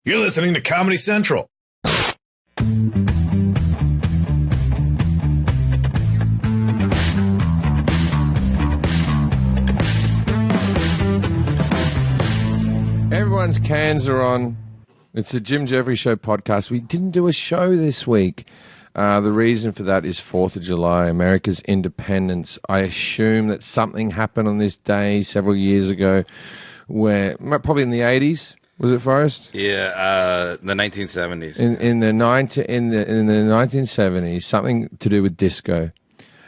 You're listening to Comedy Central. Everyone's cans are on. It's the Jim Jefferies Show podcast. We didn't do a show this week. The reason for that is 4th of July, America's independence. I assume that something happened on this day several years ago, where probably in the 80s. Was it, Forrest? Yeah, the 1970s. In the 1970s, something to do with disco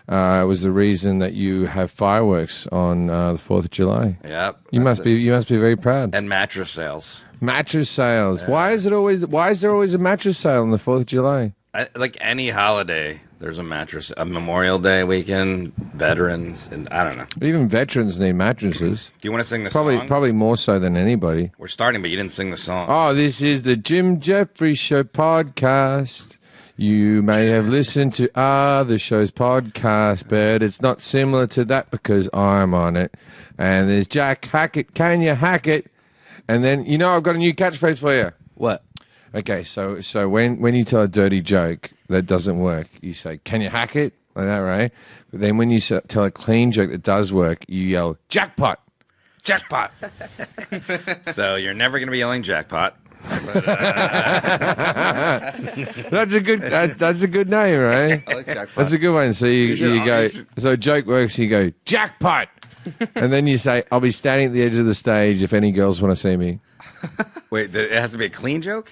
was the reason that you have fireworks on the 4th of July. Yep. You must be very proud. And mattress sales. Mattress sales. Yeah. Why is there always a mattress sale on the 4th of July? Like any holiday, there's a mattress. A Memorial Day weekend, veterans, and I don't know. Even veterans need mattresses. Do you want to sing the song? Probably more so than anybody. We're starting, but you didn't sing the song. Oh, this is the Jim Jefferies Show podcast. You may have listened to other shows' podcast, but it's not similar to that because I'm on it. And there's Jack Hackett. Can you hack it? And then, I've got a new catchphrase for you. What? Okay, so when you tell a dirty joke that doesn't work, you say, "Can you hack it?" Like that, right? But then when you tell a clean joke that does work, you yell, "Jackpot! Jackpot!" So you're never going to be yelling jackpot. But, That's a good name, right? I like jackpot. That's a good one. So you go, so joke works, you go, "Jackpot!" And then you say, "I'll be standing at the edge of the stage if any girls want to see me." Wait, it has to be a clean joke?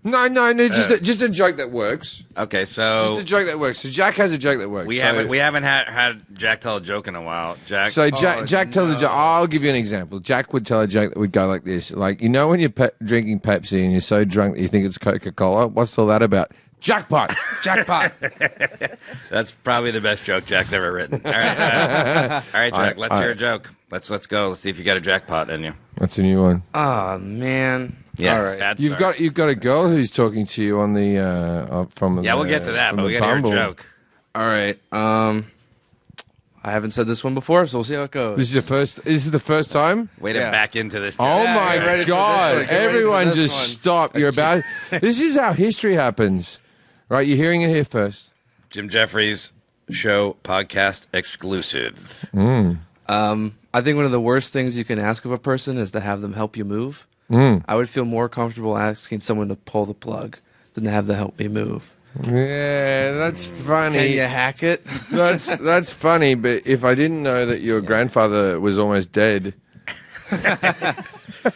No, just a joke that works. Okay, so Just a joke that works. So Jack has a joke that works. we haven't had Jack tell a joke in a while. Jack. So Jack tells a joke. I'll give you an example. Jack would tell a joke that would go like this. Like, when you're drinking Pepsi and you're so drunk that you think it's Coca-Cola, what's all that about? Jackpot! Jackpot! That's probably the best joke Jack's ever written. All right, Jack, let's hear a joke. Let's go. Let's see if you got a jackpot in you. That's a new one. Oh, man. Yeah, all right. You've got a girl who's talking to you on the from. Yeah, we'll get to that, but we got to hear a joke. All right. I haven't said this one before, so we'll see how it goes. This is the first time. Way to back into this joke. Oh my God! Everyone, just stop! You're about. This is how history happens, right? You're hearing it here first. Jim Jefferies Show podcast exclusive. I think one of the worst things you can ask of a person is to have them help you move. I would feel more comfortable asking someone to pull the plug than to have them help me move. Yeah, that's funny. Can you hack it? That's funny, but if I didn't know that your grandfather was almost dead.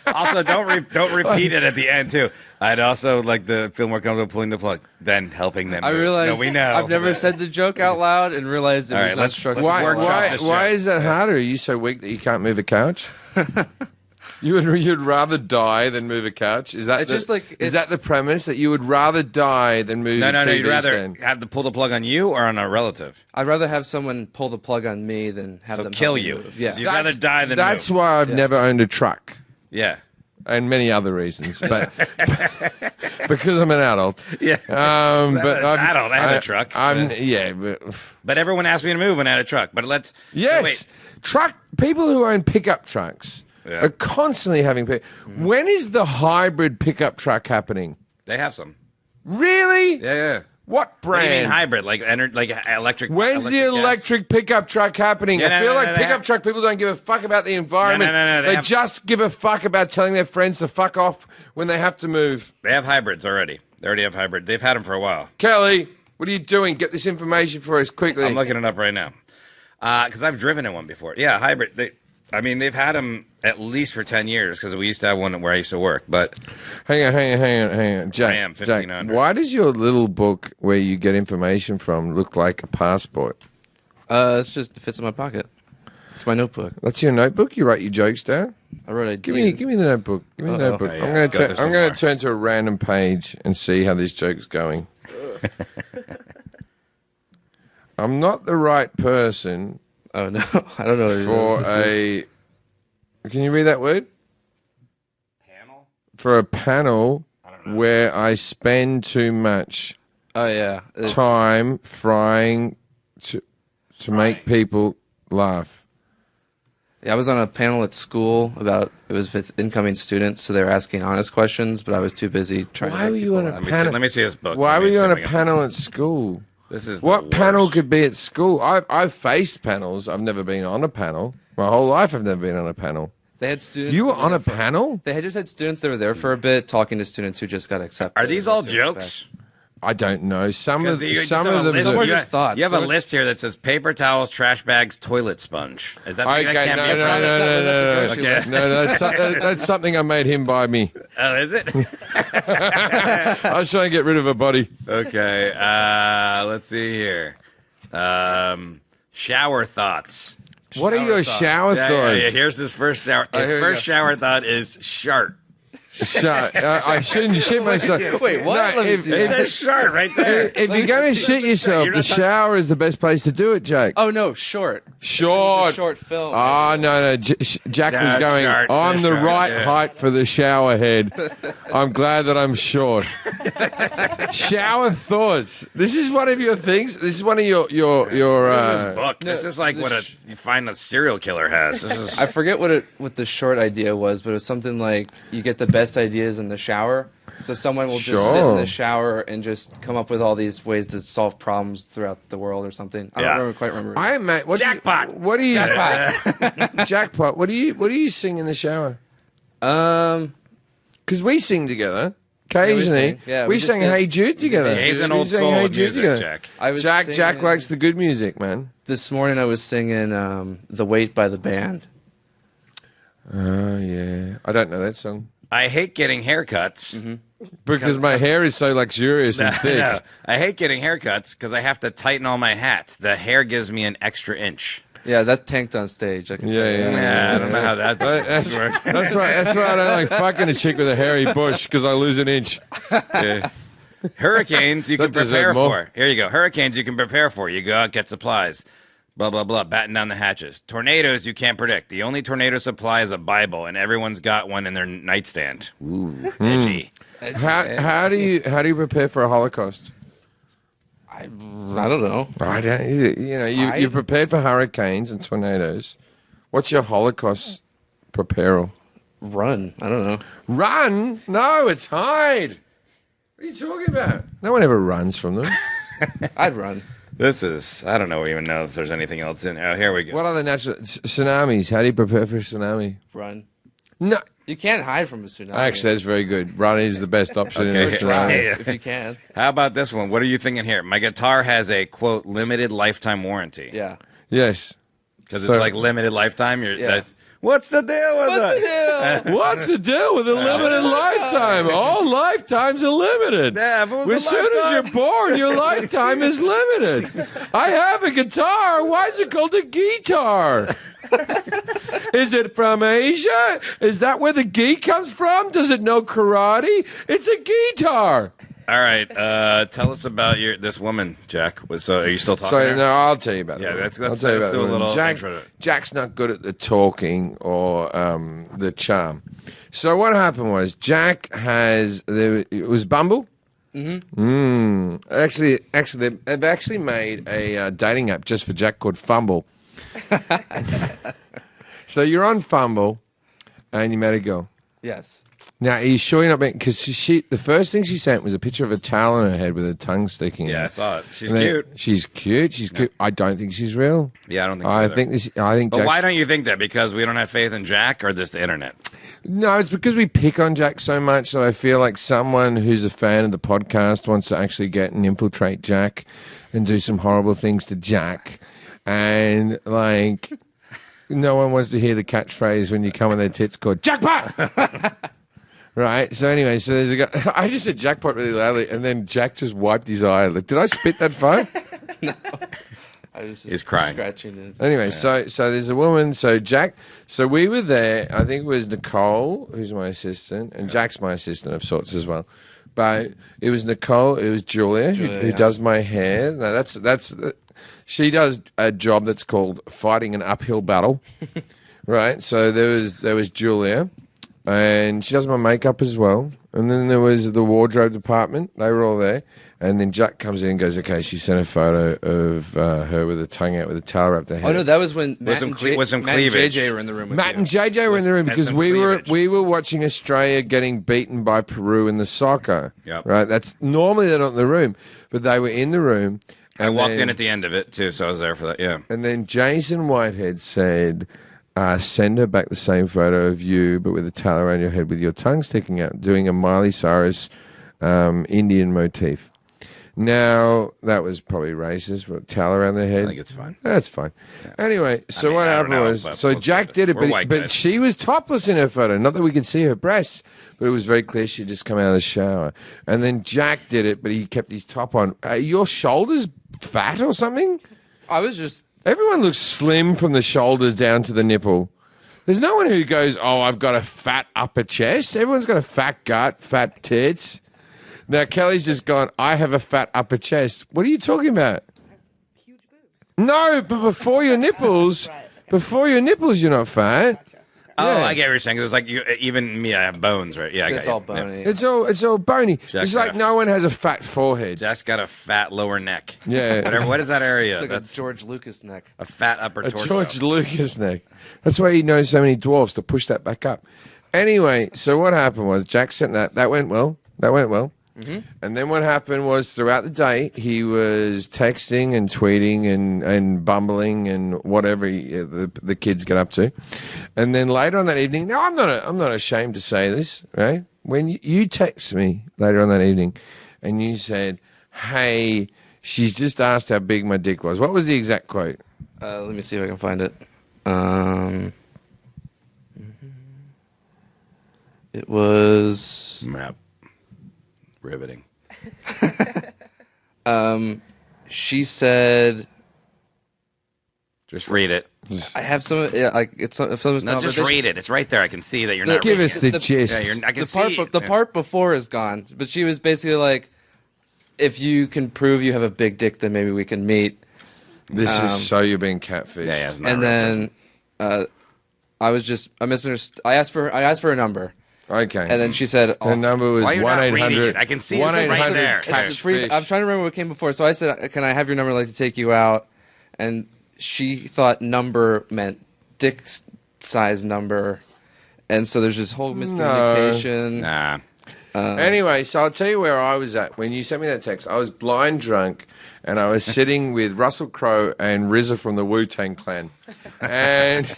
Also, don't repeat it at the end too. I'd also like to feel more comfortable pulling the plug than helping them. I realized we know. I've never said the joke out loud and realized it was not structured. Why is that harder? Are you so weak that you can't move a couch? You'd rather die than move a couch? Is that the premise that you would rather die than move? No. a You'd rather have to pull the plug on you or on a relative. I'd rather have someone pull the plug on me than have them kill help me you. move. Yeah, So you'd rather die than That's move. why I've never owned a truck. Yeah. And many other reasons, but because I'm an adult. Yeah. But adult. I have a truck. But everyone asked me to move when I had a truck. But let's. yes, So wait. People who own pickup trucks are constantly having. When is the hybrid pickup truck happening? They have some. Really? Yeah. What brand? What do you mean hybrid? Like electric? When's the electric pickup truck happening? Yeah, I feel like pickup truck people don't give a fuck about the environment. No. They just give a fuck about telling their friends to fuck off when they have to move. They have hybrids already. They already have hybrid. They've had them for a while. Kelly, what are you doing? Get this information for us quickly. I'm looking it up right now. Because I've driven in one before. Yeah, hybrid. They've had them at least for 10 years because we used to have one where I used to work. But hang on. Jack, 1500. Why does your little book where you get information from look like a passport? It fits in my pocket. It's my notebook. That's your notebook? You write your jokes down? I wrote it. Give me the notebook. Give me the notebook. Oh, yeah. I'm going to turn to a random page and see how this joke's going. I'm not the right person. Oh, no. I don't know. For a... Can you read that word? Panel? For a panel I don't know. where I spend too much time trying to make people laugh. Yeah, I was on a panel at school it was with incoming students, so they were asking honest questions, but I was too busy trying to. Why were you on a Let panel? me see this book. Why Let were me you see on if a I can- panel at school? This is What the panel worst. could be at school? I've faced panels. I've never been on a panel. My whole life I've never been on a panel. They had students. You were that on a there for- panel? They had just had students that were there for a bit, talking to students who just got accepted. Are these and all what to jokes? expect. I don't know. Some of You just some have of a them. list- Some are you just have- thoughts. You have a Some are- list here that says paper towels, trash bags, toilet sponge. That Okay, can't be a no, problem. That's a grocery Okay. list. No, that's something I made him buy me. Oh, is it? I was trying to get rid of a body. Okay. Let's see here. Shower thoughts. What are your shower thoughts? Yeah. Here's his first shower. His here we first go. shower thought is shart. I shouldn't shit myself. Wait, what? No, Let me if, see It that. says shart right there. if you're going to shit yourself, You're the not talking- shower is the best place to do it, Jake. Oh no, short. Short. It was a short film. Oh, no. Jack was No, going, short, I'm the short, right yeah. height for the shower head. I'm glad that I'm short. Shower thoughts. This is one of your things. This is one of your What is this book? no, This is like what you find a serial killer has. This is. I forget what the short idea was, but it was something like you get the best ideas in the shower. So someone will just sit in Sure. the shower and just come up with all these ways to solve problems throughout the world or something. I Yeah. don't quite remember. I mate, what Jackpot. What do you jackpot? What do you sing in the shower? Because we sing together occasionally. sing. Yeah, we we just sang did- Hey Jude together. He's an We old sang soul Hey of Jude music, together. Jack. I was Jack singing- likes the good music, man. This morning I was singing "The Weight" by the band. Oh yeah, I don't know that song I hate getting haircuts. because my hair is so luxurious and thick. No, I hate getting haircuts because I have to tighten all my hats. The hair gives me an extra inch. Yeah, that tanked on stage. I can tell you that. Yeah, I don't know how that That's, works. that's why I don't like fucking a chick with a hairy bush because I lose an inch. Yeah. Hurricanes you can That deserve prepare more. for. Here you go. Hurricanes you can prepare for. You go out, get supplies. Blah, blah, blah. Batten down the hatches. Tornadoes you can't predict. The only tornado supply is a Bible, and everyone's got one in their nightstand. Ooh, edgy. How do you prepare for a Holocaust? I don't know. I don't, you've prepared for hurricanes and tornadoes. What's your Holocaust preparal? Run. I don't know. Run? No, it's hide. What are you talking about? No one ever runs from them. I'd run. This is, I don't even know if there's anything else in. Oh, here we go. What are the natural tsunamis? How do you prepare for a tsunami? Run. No, You can't hide from a tsunami. actually, that's very good. Run is the best option in a Okay. tsunami. Yeah. if you can. How about this one? What are you thinking here? My guitar has a, quote, limited lifetime warranty. Yeah. Yes. Because So- it's like limited lifetime. Yeah. What's the deal with that? What's the deal with a limited lifetime? All lifetimes are limited. Yeah, if it was As a soon as lifetime- you're born, your lifetime is limited. I have a guitar. Why is it called a guitar? Is it from Asia? Is that where the gi comes from? Does it know karate? It's a guitar. All right. Tell us about this woman, Jack. So are you still talking? to So her? no, I'll tell you about Yeah, that. let's I'll tell you do a about that. little intro to it. Jack's not good at the talking or the charm. So what happened was it was Bumble. Actually, they've actually made a dating app just for Jack called Fumble. So you're on Fumble, and you met a girl. Yes. Now, are you sure you're not being... Because the first thing she sent was a picture of a towel on her head with her tongue sticking Yeah, I out. saw it. She's And then- cute. She's cute. She's cute. I don't think she's real. Yeah, I don't think so. I either. think But Jack's... why don't you think that? Because we don't have faith in Jack, or just the internet? No, it's because we pick on Jack so much that I feel like someone who's a fan of the podcast wants to actually get and infiltrate Jack and do some horrible things to Jack. And, like, no one wants to hear the catchphrase when you come on their tits called Jackpot! Right? So anyway, so there's a guy... I just said Jackpot really loudly, and then Jack just wiped his eye. Like, did I spit that far? I was just He's crying. scratching it. Anyway, so there's a woman. So Jack. So we were there. I think it was Nicole, who's my assistant, and Jack's my assistant of sorts as well. But it was Nicole. It was Julia, who yeah. does my hair. Now that's she does a job that's called fighting an uphill battle, right? So there was Julia, and she does my makeup as well. And then there was the wardrobe department. They were all there. And then Jack comes in and goes, okay, she sent a photo of her with her tongue out with a towel wrapped her head. Oh, no, that was when Matt some and cleavage. JJ were in the room with Matt you. and JJ were in the room Had because some we cleavage. were watching Australia getting beaten by Peru in the soccer. Yep. Right? That's normally they're not in the room, but they were in the room. I walked in at the end of it, too, so I was there for that, yeah. And then Jason Whitehead said, send her back the same photo of you, but with a towel around your head with your tongue sticking out, doing a Miley Cyrus Indian motif. Now, that was probably racist, with a towel around their head. I think it's fine. That's fine. Anyway, so mean, what I don't happened know, was, but so we'll Jack see. did it, We're white but guys. she was topless in her photo. Not that we could see her breasts, but it was very clear she'd just come out of the shower. And then Jack did it, but he kept his top on. Are your shoulders fat or something? I was just... Everyone looks slim from the shoulders down to the nipple. There's no one who goes, oh, I've got a fat upper chest. Everyone's got a fat gut, fat tits. Now, Kelly's just gone, I have a fat upper chest. What are you talking about? Huge boobs. No, but before your nipples, you're not fat. Oh, Yeah. I get what you're saying. 'Cause it's like even me, I have bones, right? Yeah, I It's got all you. Yeah. bony. It's all bony. Jack It's like got a- no one has a fat forehead. Jack's got a fat lower neck. Yeah. Whatever. What is that area? It's like That's a George Lucas neck. a fat upper A torso. George Lucas neck. That's why he knows so many dwarfs to push that back up. Anyway, so what happened was Jack sent that. That went well. Mm-hmm. And then what happened was throughout the day he was texting and tweeting and bumbling and whatever the kids get up to. And then later on that evening, now I'm not ashamed to say this, right? When you text me later on that evening, and you said, "Hey, she's just asked how big my dick was." What was the exact quote? Let me see if I can find it. It was... Map. Riveting. She said... Just read it. I have some... Yeah, like, it's some No, just conversation. read it. It's right there. I can see that you're not Give reading us it. the gist. Yeah, I can The see. part, the part before is gone, but she was basically like, if you can prove you have a big dick, then maybe we can meet. This is so you're being catfished. Yeah, it's not And real. then I misunderstood. I asked for her number, Okay. and then she said, the number was Why you're not reading 1-800. it? I can see it right there. It's just catfish. I'm trying to remember what came before. So I said, "Can I have your number? I'd like to take you out." And she thought number meant dick size number, and so there's this whole miscommunication. Nah. Anyway, so I'll tell you where I was at when you sent me that text. I was blind drunk, and I was sitting with Russell Crowe and RZA from the Wu-Tang Clan, and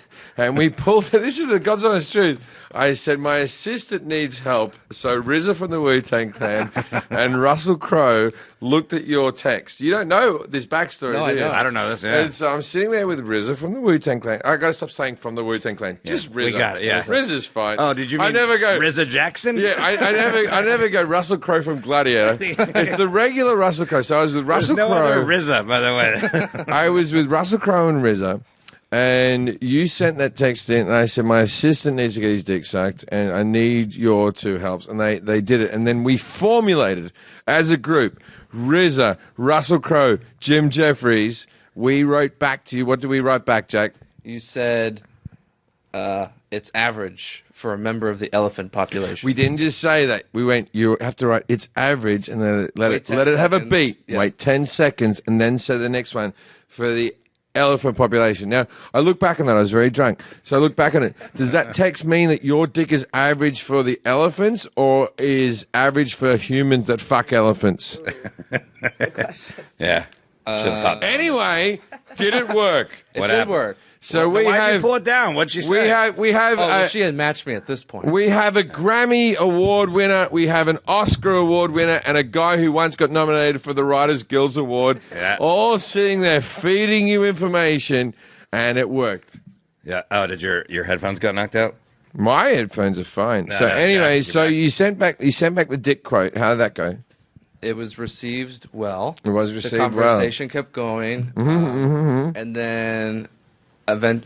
we pulled. This is the God's honest truth. I said my assistant needs help, so RZA from the Wu-Tang Clan and Russell Crowe looked at your text. You don't know this backstory, No, do I you? don't. I don't know this. Yeah. And so I'm sitting there with RZA from the Wu-Tang Clan. I got to stop saying from the Wu-Tang Clan. Just RZA. we got it, yeah. RZA's fine. Oh, did you mean I never go. RZA Jackson? Yeah, I never go Russell Crowe from Gladiator. It's the regular Russell Crowe. So I was with There's Russell no other Crowe. RZA, by the way. I was with Russell Crowe and RZA, and you sent that text in, and I said my assistant needs to get his dick sucked, and I need your two helps, and they did it, and then we formulated as a group. RZA, Russell Crowe, Jim Jefferies. We wrote back to you. What did we write back, Jack? You said it's average for a member of the elephant population. We didn't just say that. We went, you have to write, it's average, and then let Wait it 10 have a seconds. beat. Yeah. Wait 10 seconds, and then say the next one for the elephant population. Now, I look back on that. I was very drunk. So I look back on it. Does that text mean that your dick is average for the elephants or is average for humans that fuck elephants? Yeah. Should have thought that. Anyway, did it work? it What did happened? work. So Why'd we you have pull it down? What'd she say? we have Oh, well, she had matched me at this point. we have a Grammy Award winner, we have an Oscar Award winner, and a guy who once got nominated for the Writers Guild Award, Yeah. all sitting there feeding you information, and it worked. Yeah. Oh, did your headphones got knocked out? My headphones are fine. No, So no, anyway, Jack, you're so back. you sent back the dick quote. How did that go? It was received well. It was received The well. conversation kept going. And then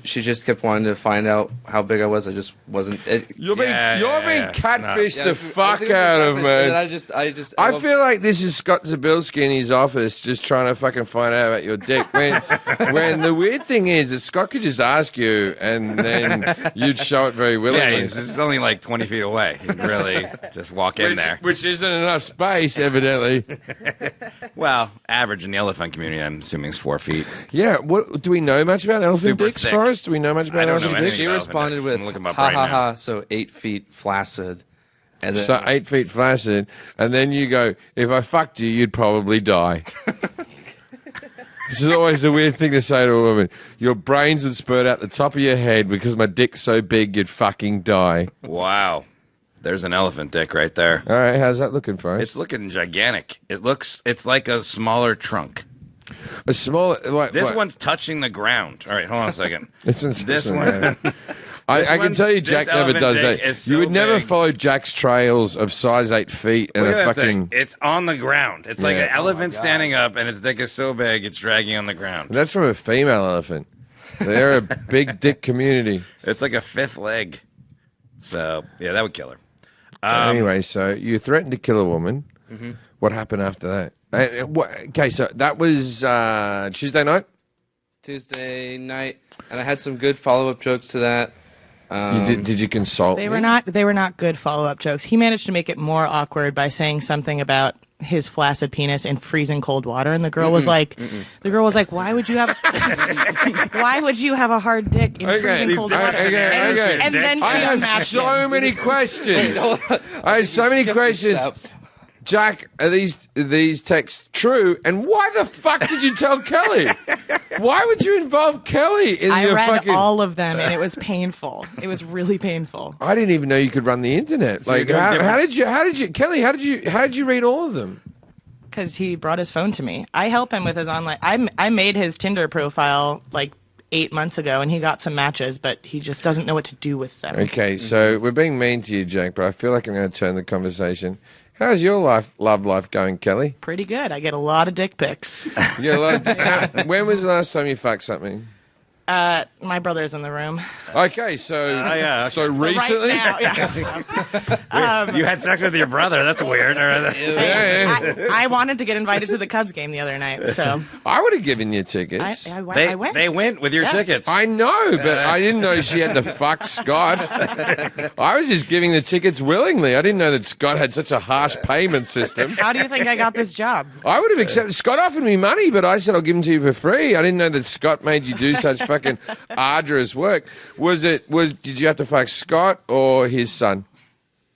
she just kept wanting to find out how big I was. I just wasn't. You're being catfished Yeah, the fuck out of, and man. then I feel like this is Scott Zabilski in his office just trying to fucking find out about your dick. When the weird thing is that Scott could just ask you and then you'd show it very willingly. Yeah, he's only like 20 feet away. He'd really just walk in there. Which isn't enough space, evidently. Well, average in the elephant community, I'm assuming, is 4 feet. Yeah, what do we know much about elephant Super dicks, thick. Forrest? Do we know much about I don't know elephant dicks? anything she about responded dicks. with I'm looking 'em up ha right ha now. ha. So 8 feet flaccid. And then, So 8 feet flaccid, and then you go, if I fucked you, you'd probably die. This is always a weird thing to say to a woman. Your brains would spurt out the top of your head because my dick's so big you'd fucking die. Wow. There's an elephant dick right there. All right, how's that looking, Forrest? It's looking gigantic. It's like a smaller trunk. A small. This one's touching the ground. All right, hold on a second. This one's This one. I can one's- tell you, this Jack never elephant does dick that. is so You would never big. follow Jack's trails of size 8 feet and Look a at that fucking. thing. It's on the ground. It's like Yeah. an elephant standing up, and its dick is so big, it's dragging on the ground. That's from a female elephant. They're a big dick community. It's like a fifth leg. So, yeah, that would kill her. Anyway, so you threatened to kill a woman. Mm-hmm. What happened after that? Okay, so that was Tuesday night. Tuesday night, and I had some good follow-up jokes to that. Did you consult? They me? were not good follow-up jokes. He managed to make it more awkward by saying something about his flaccid penis in freezing cold water, and the girl was like, why would you have a hard dick in freezing cold water? Okay. And then she I have unmatched so him. many questions. I have so many questions. Jack, are these texts true? And why the fuck did you tell Kelly? Why would you involve Kelly in I your read fucking? all of them, and it was painful. It was really painful. I didn't even know you could run the internet. So you Like, go how different- did you, Kelly? How did you read all of them? Because he brought his phone to me. I help him with his online. I made his Tinder profile like 8 months ago, and he got some matches, but he just doesn't know what to do with them. Okay, so we're being mean to you, Jack, but I feel like I'm going to turn the conversation. How's your love life going, Kelly? Pretty good. I get a lot of dick pics. You get a lot of- when was the last time you fucked something? My brother's in the room. Okay, so yeah, okay. so recently. Right now, yeah. You had sex with your brother. That's weird. I wanted to get invited to the Cubs game the other night, so I would have given you tickets. I They went. they went with your Yeah. tickets. I know, but I didn't know she had to fuck Scott. I was just giving the tickets willingly. I didn't know that Scott had such a harsh payment system. How do you think I got this job? I would have accepted. Scott offered me money, but I said I'll give them to you for free. I didn't know that Scott made you do such fucking arduous work. Did you have to fuck Scott or his son?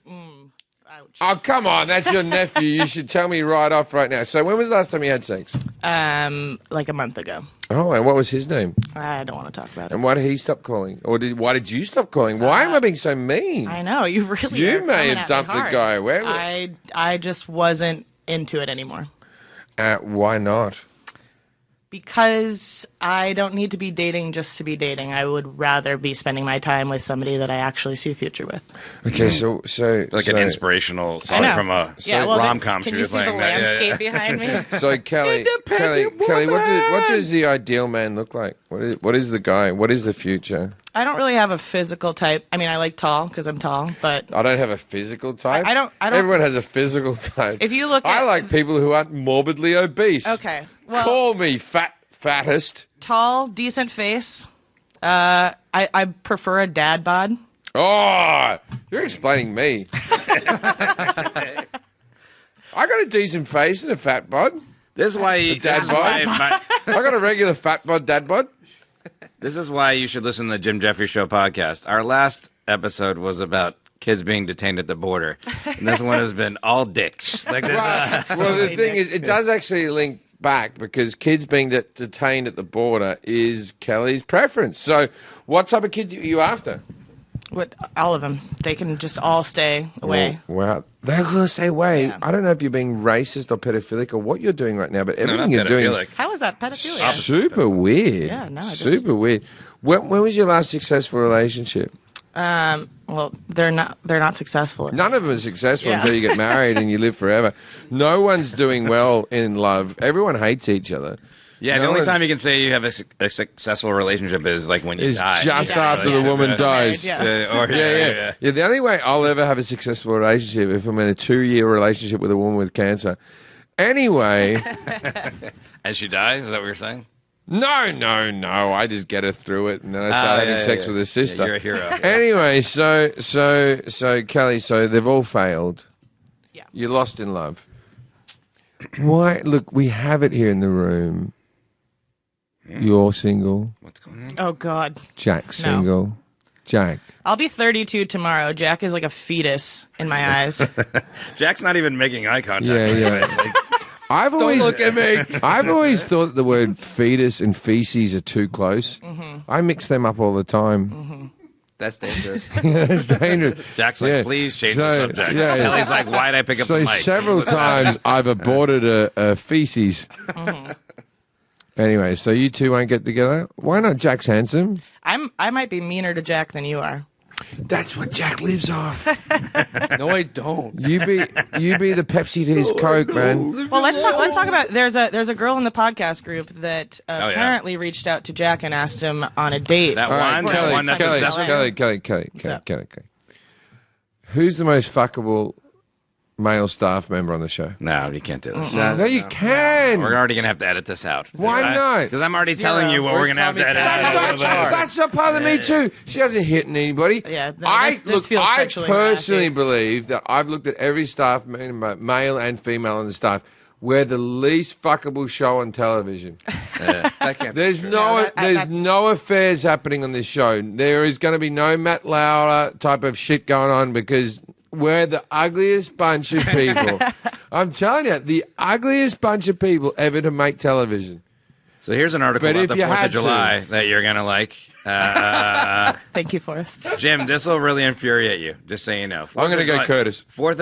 Ouch. Oh, come on, that's your nephew. You should tell me right off right now. So when was the last time you had sex? Like a month ago. Oh, and what was his name? I don't want to talk about it. And why did he stop calling? Or why did you stop calling? Why am I being so mean? I know you really. You are may coming have at me dumped the hard. guy. Where? I just wasn't into it anymore Why not? because I don't need to be dating just to be dating. I would rather be spending my time with somebody that I actually see a future with. Okay, so like an inspirational I song know. from a well, rom-com she Can you was see the playing. That- landscape behind me? So Kelly, what does the ideal man look like? What is the guy? What is the future? I don't really have a physical type. I mean, I like tall because I'm tall, but I don't have a physical type. I don't- Everyone has a physical type. If you look I at- like people who aren't morbidly obese. okay. Well, Call me fattest. tall, decent face. I prefer a dad bod. Oh, you're explaining me. I got a decent face and a fat bod. This is why dad bod? I got a regular fat bod, dad bod. This is why you should listen to the Jim Jefferies Show podcast. Our last episode was about kids being detained at the border, and this one has been all dicks. Like this. Well, the thing is, it does actually link back because kids being detained at the border is Kelly's preference. So, what type of kid are you after? What? All of them. They can just all stay away. Wow. They're going to stay away. Yeah. I don't know if you're being racist or pedophilic or what you're doing right now, but No, everything not you're doing pedophilic. How is that pedophilia? super weird. Yeah, no, I just- super weird. When was your last successful relationship? Well, they're not successful. None of them are successful Yeah. until you get married and you live forever. No one's doing well in love. Everyone hates each other. Yeah, the No only one's- time you can say you have a successful relationship is like when you Is die. just Yeah, after like, the woman Married, dies. yeah. or, Yeah. The only way I'll ever have a successful relationship if I'm in a 2-year relationship with a woman with cancer. Anyway, And she dies? Is that what you're saying? no. I just get her through it, and then I start having sex with her sister. Yeah, you're a hero. Anyway, so Kelly, so they've all failed. Yeah. You're lost in love. Why? Look, we have it here in the room. You're single. What's going on? Oh God. Jack's single. Jack. I'll be 32 tomorrow. Jack is like a fetus in my eyes. Jack's not even making eye contact. Yeah. I've always look at me. I've always thought that the word fetus and feces are too close. I mix them up all the time. That's dangerous. It's dangerous. Jack's like, Yeah. please change So, the subject. yeah. Kelly's like, why'd I pick up So the mic? several times I've aborted a feces. Anyway, so you two won't get together? Why not? Jack's handsome. I might be meaner to Jack than you are. That's what Jack lives off. No, I don't. You be the Pepsi to his Coke, man. Well, let's talk about. There's a girl in the podcast group that yeah. apparently reached out to Jack and asked him on a date. That All right, one, Kelly, that's Kelly, successful. Kelly. Who's the most fuckable male staff member on the show? No, you can't do this. No, you can. We're already gonna have to edit this out. Why not? Because I'm already telling you what we're Where's gonna have to Tommy edit Cash? out. That's not part of the Me Too. She hasn't hit anybody. Yeah, no, this feels I sexually personally harassing. believe that I've looked at every staff, male and female on the staff. We're the least fuckable show on television. That can't be There's true. that's- no affairs happening on this show. There is going to be no Matt Lauer type of shit going on because we're the ugliest bunch of people. I'm telling you, the ugliest bunch of people ever to make television. So here's an article But about if the you 4th had of July that you're gonna like. Thank you, Forrest. Jim, this will really infuriate you. Just so you know. I'm going to go Curtis. 4th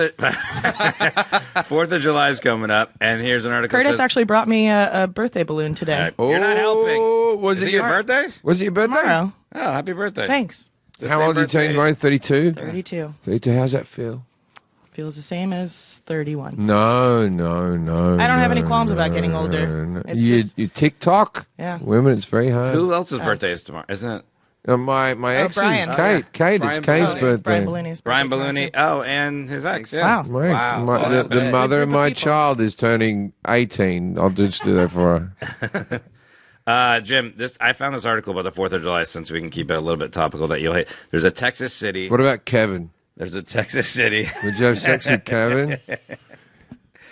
of July is coming up, and here's an article. Curtis that says, actually brought me a birthday balloon today. You're not helping. Was Is it it your birthday? Was it your birthday? Tomorrow. Oh, happy birthday. Thanks. The How same old are you birthday- turning tomorrow? 32? 32. 32. How's that feel? Feels the same as 31. No. I don't have any qualms about getting older. It's just- You TikTok? Yeah. Women, it's very hard. Who else's birthday is tomorrow? Isn't it My ex's Brian. Kate. Kate, Brian it's Kate's Ballooney. birthday. Brian Ballooney's Brian birthday tomorrow, Ballooney? too. Oh, and his ex. Yeah. Wow. Right. Wow, My- so the bad. mother of Group of my people. child is turning 18. I'll just do that for her. Jim, I found this article about the 4th of July since we can keep it a little bit topical that you'll hate. There's a Texas city. What about Kevin? There's a Texas city. Would you have sex with Kevin?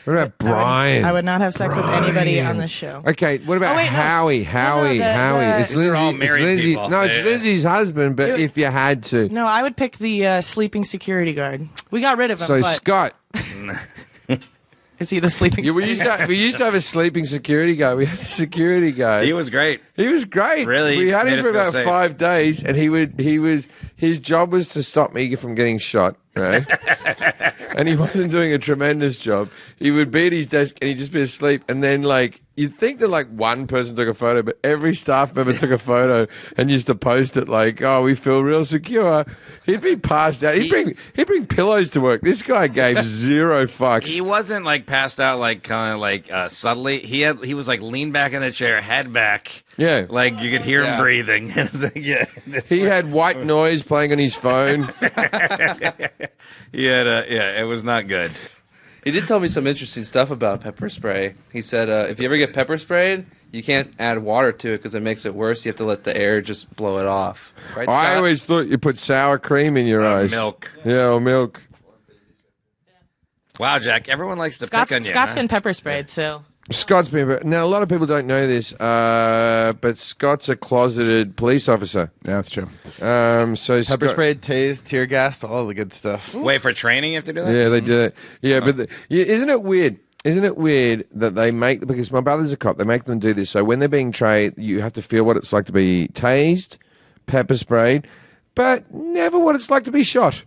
What about Brian? I would not have sex with anybody on this show. Okay, what about Oh, wait, no. Howie? Howie. It's These are all Lindsay. married Lindsay. people. No, it's Yeah. Lindsay's husband. But if you had to, No, I would pick the sleeping security guard. We got rid of him, so but Scott. is he the sleeping Yeah, security we used to have a sleeping security guard. We had a security guard. He was great. He was great. Really we had made him us for feel about safe. 5 days, and his job was to stop me from getting shot. Right, and he wasn't doing a tremendous job. He would be at his desk and he'd just be asleep, and then you'd think that one person took a photo, but every staff member took a photo and used to post it oh, we feel real secure. He'd be passed out. He'd bring pillows to work. This guy gave zero fucks. He wasn't passed out subtly. He was leaned back in the chair, head back. Yeah. You could hear him breathing. It was He had white noise playing on his phone. He had it was not good. He did tell me some interesting stuff about pepper spray. He said if you ever get pepper sprayed, you can't add water to it because it makes it worse. You have to let the air just blow it off. Right, I Scott? always thought you put sour cream in your eyes. Milk. Yeah, or milk. Wow, Jack, everyone likes to pick on you. Scott's huh? been pepper sprayed, so Scott's been. Now, a lot of people don't know this, but Scott's a closeted police officer. Yeah, that's true. So Pepper Scott, sprayed, tased, tear gassed, all the good stuff. Wait, for training you have to do that? Yeah, they do it. Yeah, but isn't it weird? Isn't it weird that they make, because my brother's a cop, they make them do this. So when they're being trained, you have to feel what it's like to be tased, pepper sprayed, but never what it's like to be shot.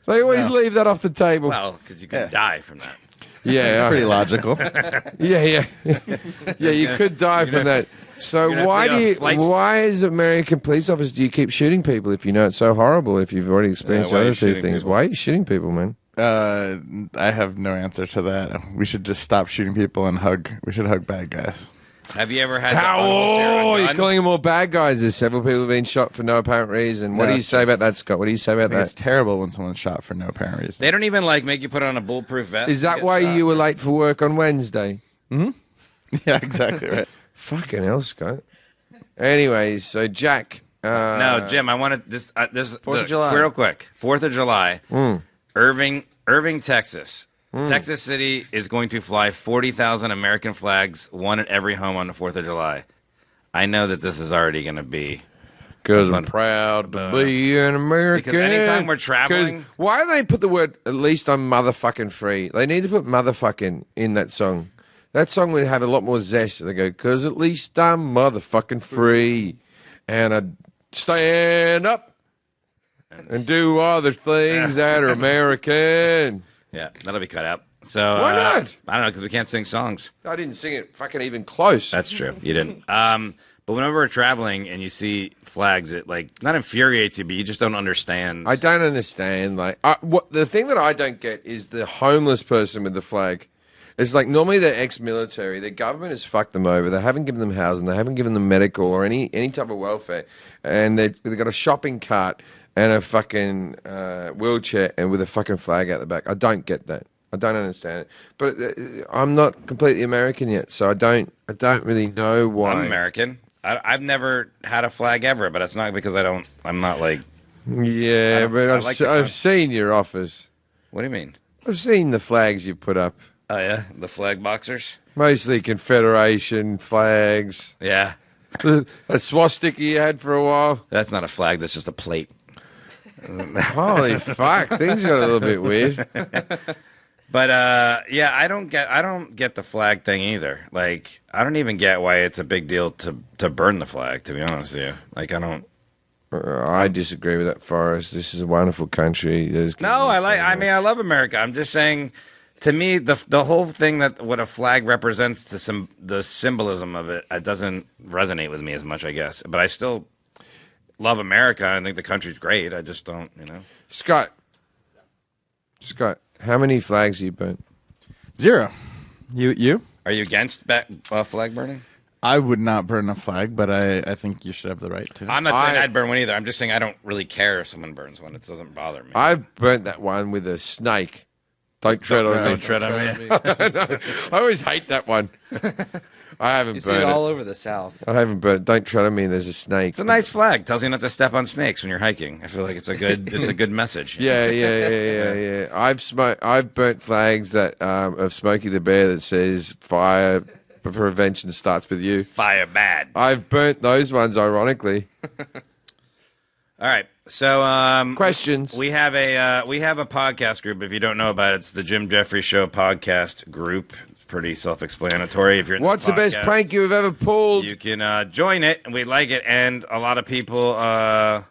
They always leave that off the table. Well, because you could die from that. Yeah, Pretty logical. yeah. You could die from that. So You're gonna why have to do go you? flights- Why, as American police officers, do you keep shooting people if you know it's so horrible? If you've already experienced why are the you other two shooting things, people? why are you shooting people, man? I have no answer to that. We should just stop shooting people and hug. We should hug bad guys. Have you ever had How? to unholster Oh, a you're gun? calling them all bad guys. There's several people have been shot for no apparent reason. What No, do you it's say about that, Scott? What do you say about I think it's that? terrible when someone's shot for no apparent reason. They don't even make you put on a bulletproof vest. Is to that get why shot. you were late for work on Wednesday? Yeah, exactly right. Fucking hell, Scott. Anyways, so Jack. No, Jim, I wanted this. This 4th of July. Real quick. 4th of July. Irving, Texas. Texas City is going to fly 40,000 American flags, one at every home on the 4th of July. I know that this is already going to be. Because I'm proud to be an American. Because anytime we're traveling. 'Cause why do they put the word, at least I'm motherfucking free? They need to put motherfucking in that song. That song would have a lot more zest. They go, because at least I'm motherfucking free. And I stand up and do other things that are American. Yeah, that'll be cut out. So Why not? I don't know, because we can't sing songs. I didn't sing it fucking even close. That's true. You didn't. But whenever we're traveling and you see flags, it not infuriates you, but you just don't understand. I don't understand. The thing that I don't get is the homeless person with the flag. It's like normally they're ex-military. The government has fucked them over. They haven't given them housing. They haven't given them medical or any type of welfare. And they've got a shopping cart and a fucking wheelchair and with a fucking flag out the back. I don't get that. I don't understand it. But I'm not completely American yet, so I don't really know why. I'm American. I've never had a flag ever, but it's not because I'm not like. Yeah, but I've seen your office. What do you mean? I've seen the flags you put up. Oh yeah, the flag boxers. Mostly Confederation flags. Yeah, A swastika you had for a while. that's not a flag. That's just a plate. Holy fuck, things got a little bit weird. But yeah, I don't get the flag thing either. Like, I don't even get why it's a big deal to burn the flag. To be honest with you, like, I don't. I disagree with that, Forrest. This is a wonderful country. No, I mean, I love America. I'm just saying. To me, the whole thing that what a flag represents, the symbolism of it, it doesn't resonate with me as much, I guess. But I still love America. I think the country's great. I just don't, Scott, how many flags have you burnt? 0. You? Are you against flag burning? I would not burn a flag, but I think you should have the right to. I'm not saying I'd burn one either. I'm just saying I don't really care if someone burns one. It doesn't bother me. I've burnt that one with a snake. Don't tread on me. Don't tread on me. No, I always hate that one. I haven't You see it burnt all it. over the South. I haven't burnt it. Don't tread on me. There's a snake. It's a nice flag. Tells you not to step on snakes when you're hiking. I feel like it's a good message. Yeah. I've burnt flags that of Smokey the Bear that says fire prevention starts with you. Fire bad. I've burnt those ones, ironically. All right. So Questions. We have a podcast group. If you don't know about it, it's the Jim Jefferies Show podcast group. It's pretty self-explanatory. If you're in What's the best podcast, prank you've ever pulled? you can join it, and we like it. And a lot of people are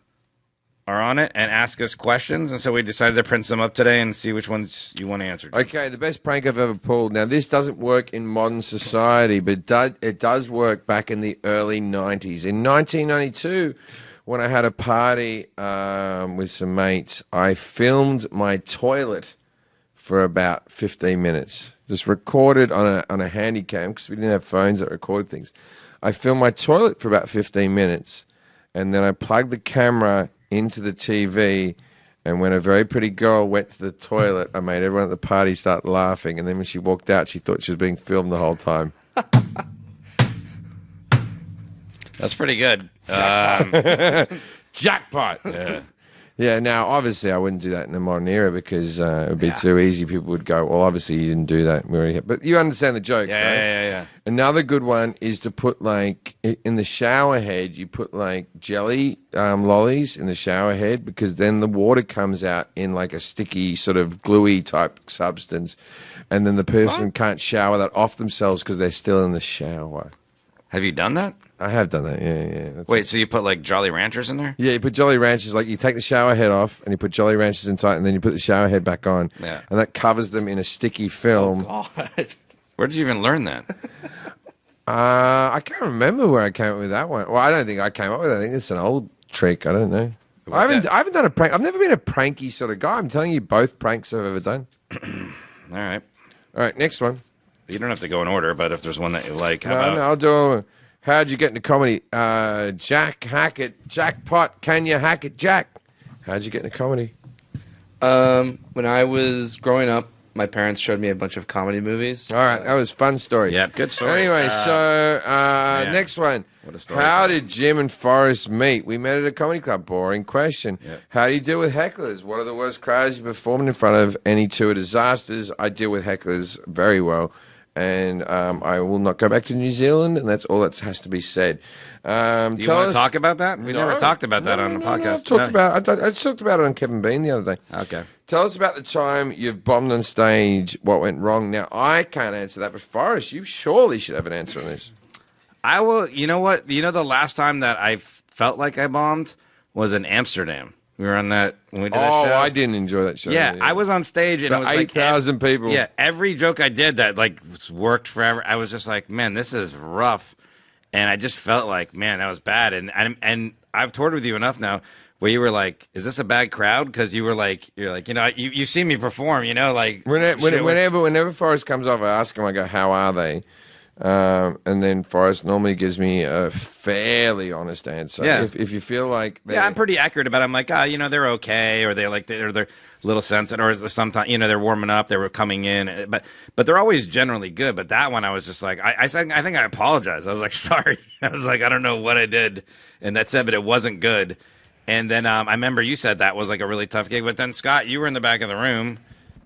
on it and ask us questions, and so we decided to print some up today and see which ones you want to answer. Okay, the best prank I've ever pulled. Now, this doesn't work in modern society, but it does work back in the early 90s. In 1992, when I had a party with some mates, I filmed my toilet for about 15 minutes. Just recorded on a handy cam because we didn't have phones that recorded things. I filmed my toilet for about 15 minutes, and then I plugged the camera into the TV, and when a very pretty girl went to the toilet, I made everyone at the party start laughing, and then when she walked out, she thought she was being filmed the whole time. That's pretty good. Jackpot! Yeah, now, obviously, I wouldn't do that in the modern era because it would be too easy. People would go, well, obviously, you didn't do that. But you understand the joke, right? Yeah. Another good one is to put, like, in the shower head, you put, like, jelly lollies in the shower head because then the water comes out in, like, a sticky, sort of gluey type substance. And then the person can't shower that off themselves because they're still in the shower. Have you done that? I have done that, yeah. Wait, so you put like Jolly Ranchers in there? Yeah, you put Jolly Ranchers, like you take the shower head off and you put Jolly Ranchers inside and then you put the shower head back on. Yeah. And that covers them in a sticky film. Oh, God. Where did you even learn that? I can't remember where I came up with that one. Well, I don't think I came up with it. I think it's an old trick. I don't know. I haven't done a prank. I've never been a pranky sort of guy. I'm telling you both pranks I've ever done. All right. All right, next one. You don't have to go in order, but if there's one that you like, how No, about? I'll do. How'd you get into comedy? Jack Hackett, jackpot. Can you hack it, Jack? How'd you get into comedy? When I was growing up, my parents showed me a bunch of comedy movies. All right, that was a fun story. Yeah, good story. Anyway, next one. What a story. How did Jim and Forrest meet? We met at a comedy club. Boring question. Yeah. How do you deal with hecklers? What are the worst crowds you performed in front of? Any two are disasters? I deal with hecklers very well. And I will not go back to New Zealand, and that's all that has to be said. Do you want to talk about that? We never talked about that on the podcast. I talked about it on Kevin Bean the other day. Okay. Tell us about the time you've bombed on stage. What went wrong? Now, I can't answer that, but Forrest, you surely should have an answer on this. I will. You know what? You know the last time that I felt like I bombed was in Amsterdam. We were on that when we did that show. I didn't enjoy that show. Yeah, I was on stage and About it was like 8,000 people. Yeah, every joke I did that like worked forever. I was just like, man, this is rough, and I just felt like, man, that was bad. And I've toured with you enough now where you were like, is this a bad crowd? Because you're like, you see me perform, like Whenever Forrest comes off, I ask him, I go, how are they? And then Forrest normally gives me a fairly honest answer. Yeah. If you feel like I'm pretty accurate about it. I'm like, they're okay, or they're a little sensitive, or sometimes they're warming up, they were coming in, but they're always generally good. But that one, I was just like, I think I apologized. I was like, sorry. I was like, I don't know what I did, and that's it. But it wasn't good. And then I remember you said that was like a really tough gig. But then Scott, you were in the back of the room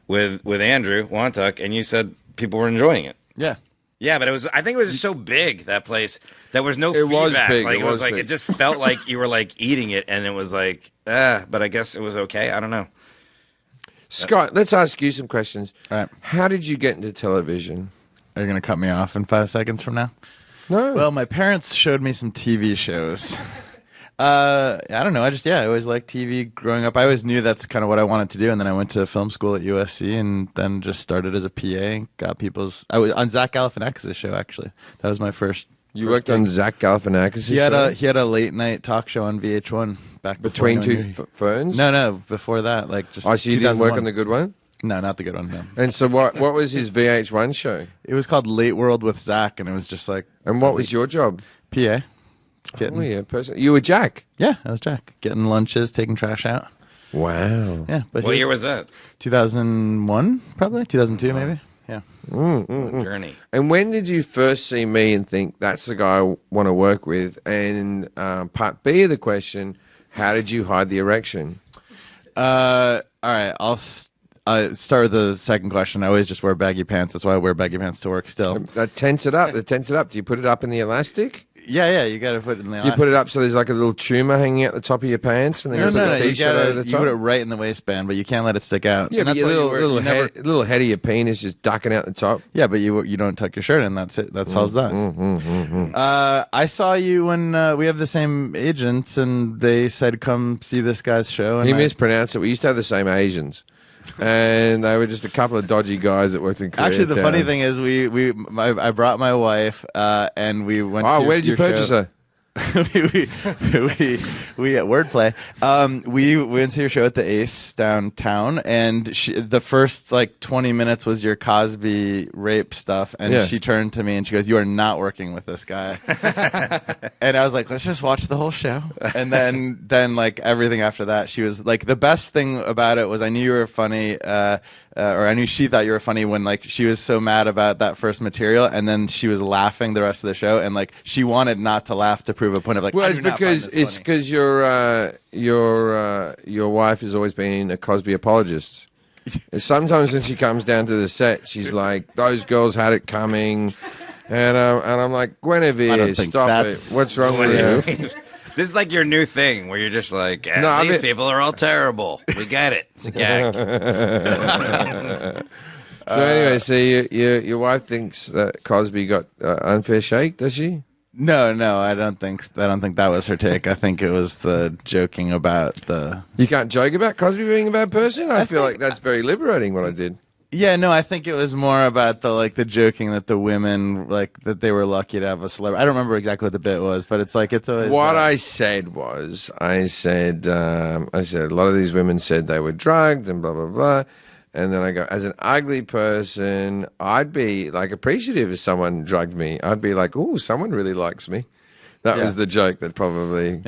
with Andrew Wantuck, and you said people were enjoying it. Yeah. Yeah, but I think it was so big, that place. There was no It was feedback. big. Like It was big. it just felt like you were like eating it, and it was like, but I guess it was okay. I don't know. Scott, let's ask you some questions. All right. How did you get into television? Are you going to cut me off in 5 seconds from now? No. Well, my parents showed me some TV shows. I don't know. I always liked TV growing up. I always knew that's kind of what I wanted to do. And then I went to film school at USC and then just started as a PA and got I was on Zach Galifianakis' show, actually. That was my first. You worked on Zach Galifianakis' show? He had a late night talk show on VH1 back before Between Two Ferns? No, before that. So you didn't work on the good one? No, not the good one, no. And so what was his VH1 show? It was called Late World with Zach, and it was just like... And what was your job? PA. You were Jack? Yeah, I was Jack. Getting lunches, taking trash out. Wow. Yeah. But What year was that? 2001, probably? 2002, maybe? Yeah. Journey. And when did you first see me and think, that's the guy I want to work with? And part B of the question, how did you hide the erection? All right, I'll start with the second question. I always just wear baggy pants. That's why I wear baggy pants to work still. That tense it up. Do you put it up in the elastic? Yeah, you got to put it in the You put it up so there's like a little tumor hanging out the top of your pants, and then you put a t-shirt over the top. You put it right in the waistband, but you can't let it stick out. Yeah, and but that's your why little head of your penis is ducking out the top. Yeah, but you don't tuck your shirt in. That's it. That solves that. I saw you when we have the same agents, and they said, come see this guy's show. And He mispronounced it. We used to have the same Asians. And they were just a couple of dodgy guys that worked in Koreatown. Actually, the funny thing is, I brought my wife, and we went. Oh, where did you purchase her? we at wordplay. We went to your show at the Ace downtown, and the first like 20 minutes was your Cosby rape stuff, and she turned to me and she goes, "You are not working with this guy." And I was like, "Let's just watch the whole show." And then like everything after that, she was like, the best thing about it was I knew you were funny. Or I knew she thought you were funny when like she was so mad about that first material, and then she was laughing the rest of the show, and like she wanted not to laugh to prove a point of like. Well, it's because your wife has always been a Cosby apologist. Sometimes when she comes down to the set, she's like, "Those girls had it coming," and I'm like, "Guinevere, stop it! What's wrong with you?" This is like your new thing where you're just like, these people are all terrible. We get it. It's a gag. So anyway, so your wife thinks that Cosby got unfair shake, does she? No, I don't think that was her take. I think it was the joking about the. You can't joke about Cosby being a bad person. I feel like that's very liberating. What I did. Yeah, no, I think it was more about the joking that the women that they were lucky to have a celebrity. I don't remember exactly what the bit was, but it's always what I said a lot of these women said they were drugged and blah blah blah, And then I go, as an ugly person, I'd be like appreciative if someone drugged me. I'd be like, "Ooh, someone really likes me." That was the joke that probably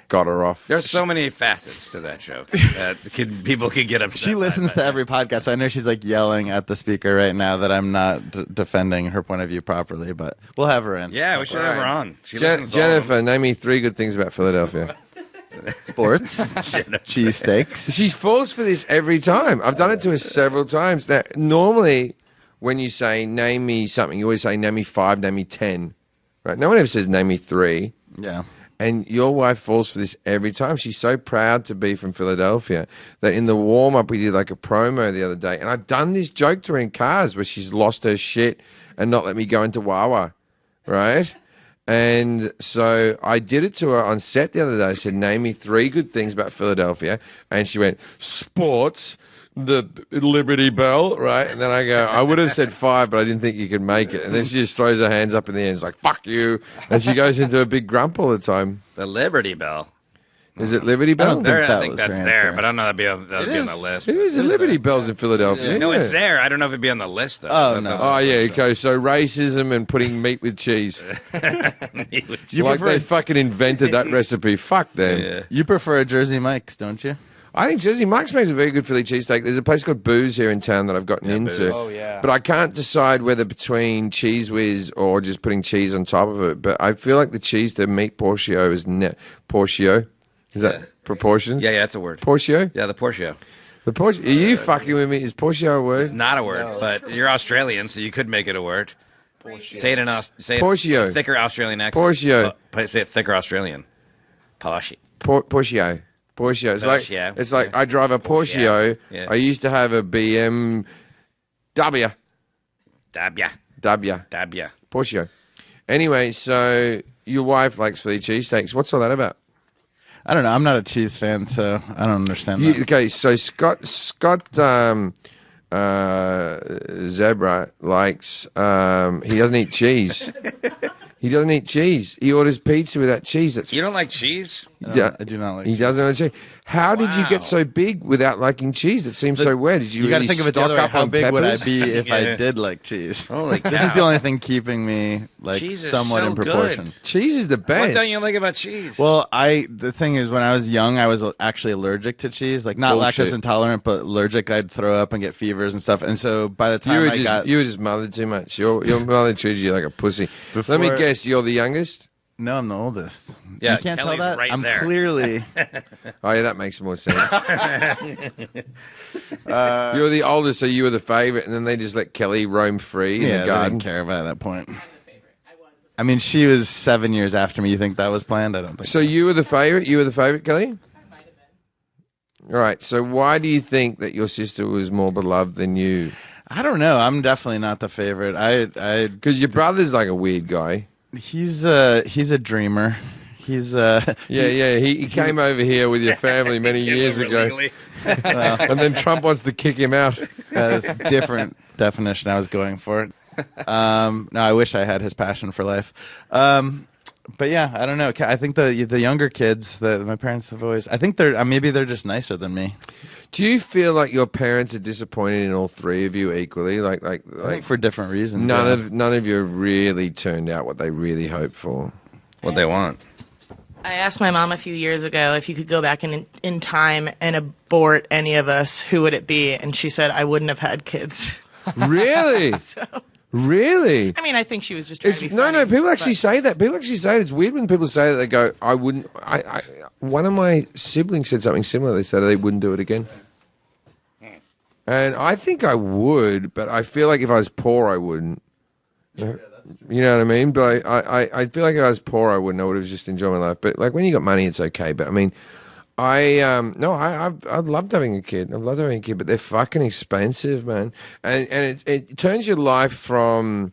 got her off. There's so many facets to that joke that people could get upset. She listens to every podcast. So I know she's like yelling at the speaker right now that I'm not defending her point of view properly, but we'll have her in. Yeah, we should have her on. She listens to all of them. Jennifer, name me 3 good things about Philadelphia. Sports, cheesesteaks. She falls for this every time. I've done it to her several times. Now, normally, when you say, name me something, you always say, name me 5, name me 10. Right? No one ever says, name me 3. Yeah. And your wife falls for this every time. She's so proud to be from Philadelphia that in the warm-up, we did like a promo the other day. And I've done this joke to her in cars where she's lost her shit and not let me go into Wawa, right? And so I did it to her on set the other day. I said, name me 3 good things about Philadelphia. And she went, sports, the Liberty Bell, right? And then I go, I would have said 5, but I didn't think you could make it. And then she just throws her hands up in the air and is like, fuck you. And she goes into a big grump all the time. The Liberty Bell. Is it Liberty Bell? I I think that's there, but I don't know that'd be on the list. It is. The Liberty Bell's in Philadelphia. No, yeah. it's there. I don't know if it'd be on the list, though. Oh, no. Oh, yeah, okay. So racism and putting meat with cheese. They fucking invented that recipe. Fuck them. Yeah. You prefer Jersey Mike's, don't you? I think Jersey Mike's makes a very good Philly cheesesteak. There's a place called Booze here in town that I've gotten into. Booze. Oh, yeah. But I can't decide whether between Cheese Whiz or just putting cheese on top of it. But I feel like the cheese to meat portio is portio. Is that proportions? Yeah, that's a word. Portio? Yeah, the Porsche. The portio. Are you fucking with me? Is portio a word? It's not a word, but you're Australian, so you could make it a word. Say it in Porsche. thicker Australian accent. Porsche. Say it thicker Australian. Porsche. Porsche. Porsche. It's like I drive a Porsche. Yeah. I used to have a BMW. Dabya. W. Porsche. Anyway, so your wife likes Philly cheesesteaks. What's all that about? I don't know. I'm not a cheese fan, so I don't understand that. Okay, so Scott Zebra likes. He doesn't eat cheese. He doesn't eat cheese. He orders pizza without cheese. That's You don't like cheese? yeah. I do not like He cheese. doesn't like cheese. How did you Wow. get so big without liking cheese? It seems so weird. Did you got to really think of it the stock other way. up How on big would I peppers? be if Yeah. I did like cheese? Holy cow. This is the only thing keeping me like Cheese is somewhat so in proportion. good. Cheese is the best. What don't you like about cheese? Well, the thing is, when I was young, I was actually allergic to cheese. Like, not Bullshit. lactose intolerant, but allergic. I'd throw up and get fevers and stuff. And so by the time You were just mothered too much. Your mother treated you like a pussy. Let me Before- guess, you're the youngest? No, I'm the oldest. Yeah, you can't Kelly's tell that. right I'm there. clearly. Oh, yeah, that makes more sense. You're the oldest, so you were the favorite, and then they just let Kelly roam free in Yeah, the they garden. didn't care about that point. I mean, she was 7 years after me. You think that was planned? I don't think So you were the favorite? You were the favorite, Kelly? All right. So why do you think that your sister was more beloved than you? I don't know. I'm definitely not the favorite. Because your brother's like a weird guy. He's a dreamer. He's Yeah. He came over here with your family many years ago, Legally. and then Trump wants to kick him out. That's a different definition I was going for. No, I wish I had his passion for life. But yeah, I don't know. I think the younger kids, my parents have always. I think maybe they're just nicer than me. Do you feel like your parents are disappointed in all 3 of you equally? I think for different reasons. none yeah. of you have really turned out what they really hoped for. What they want. I asked my mom a few years ago if you could go back in time and abort any of us, who would it be? And she said, I wouldn't have had kids. Really? Really? I mean, I think she was just trying to be No. funny, People actually but- say that. People actually say it. It's weird when people say that. They go, "I wouldn't." One of my siblings said something similar. They said they wouldn't do it again. And I think I would, but I feel like if I was poor, I wouldn't. You know what I mean? But I feel like if I was poor, I wouldn't. I would have just enjoyed my life. But like when you got money, it's okay. But I mean, I've loved having a kid. I've loved having a kid, but they're fucking expensive, man. And it turns your life from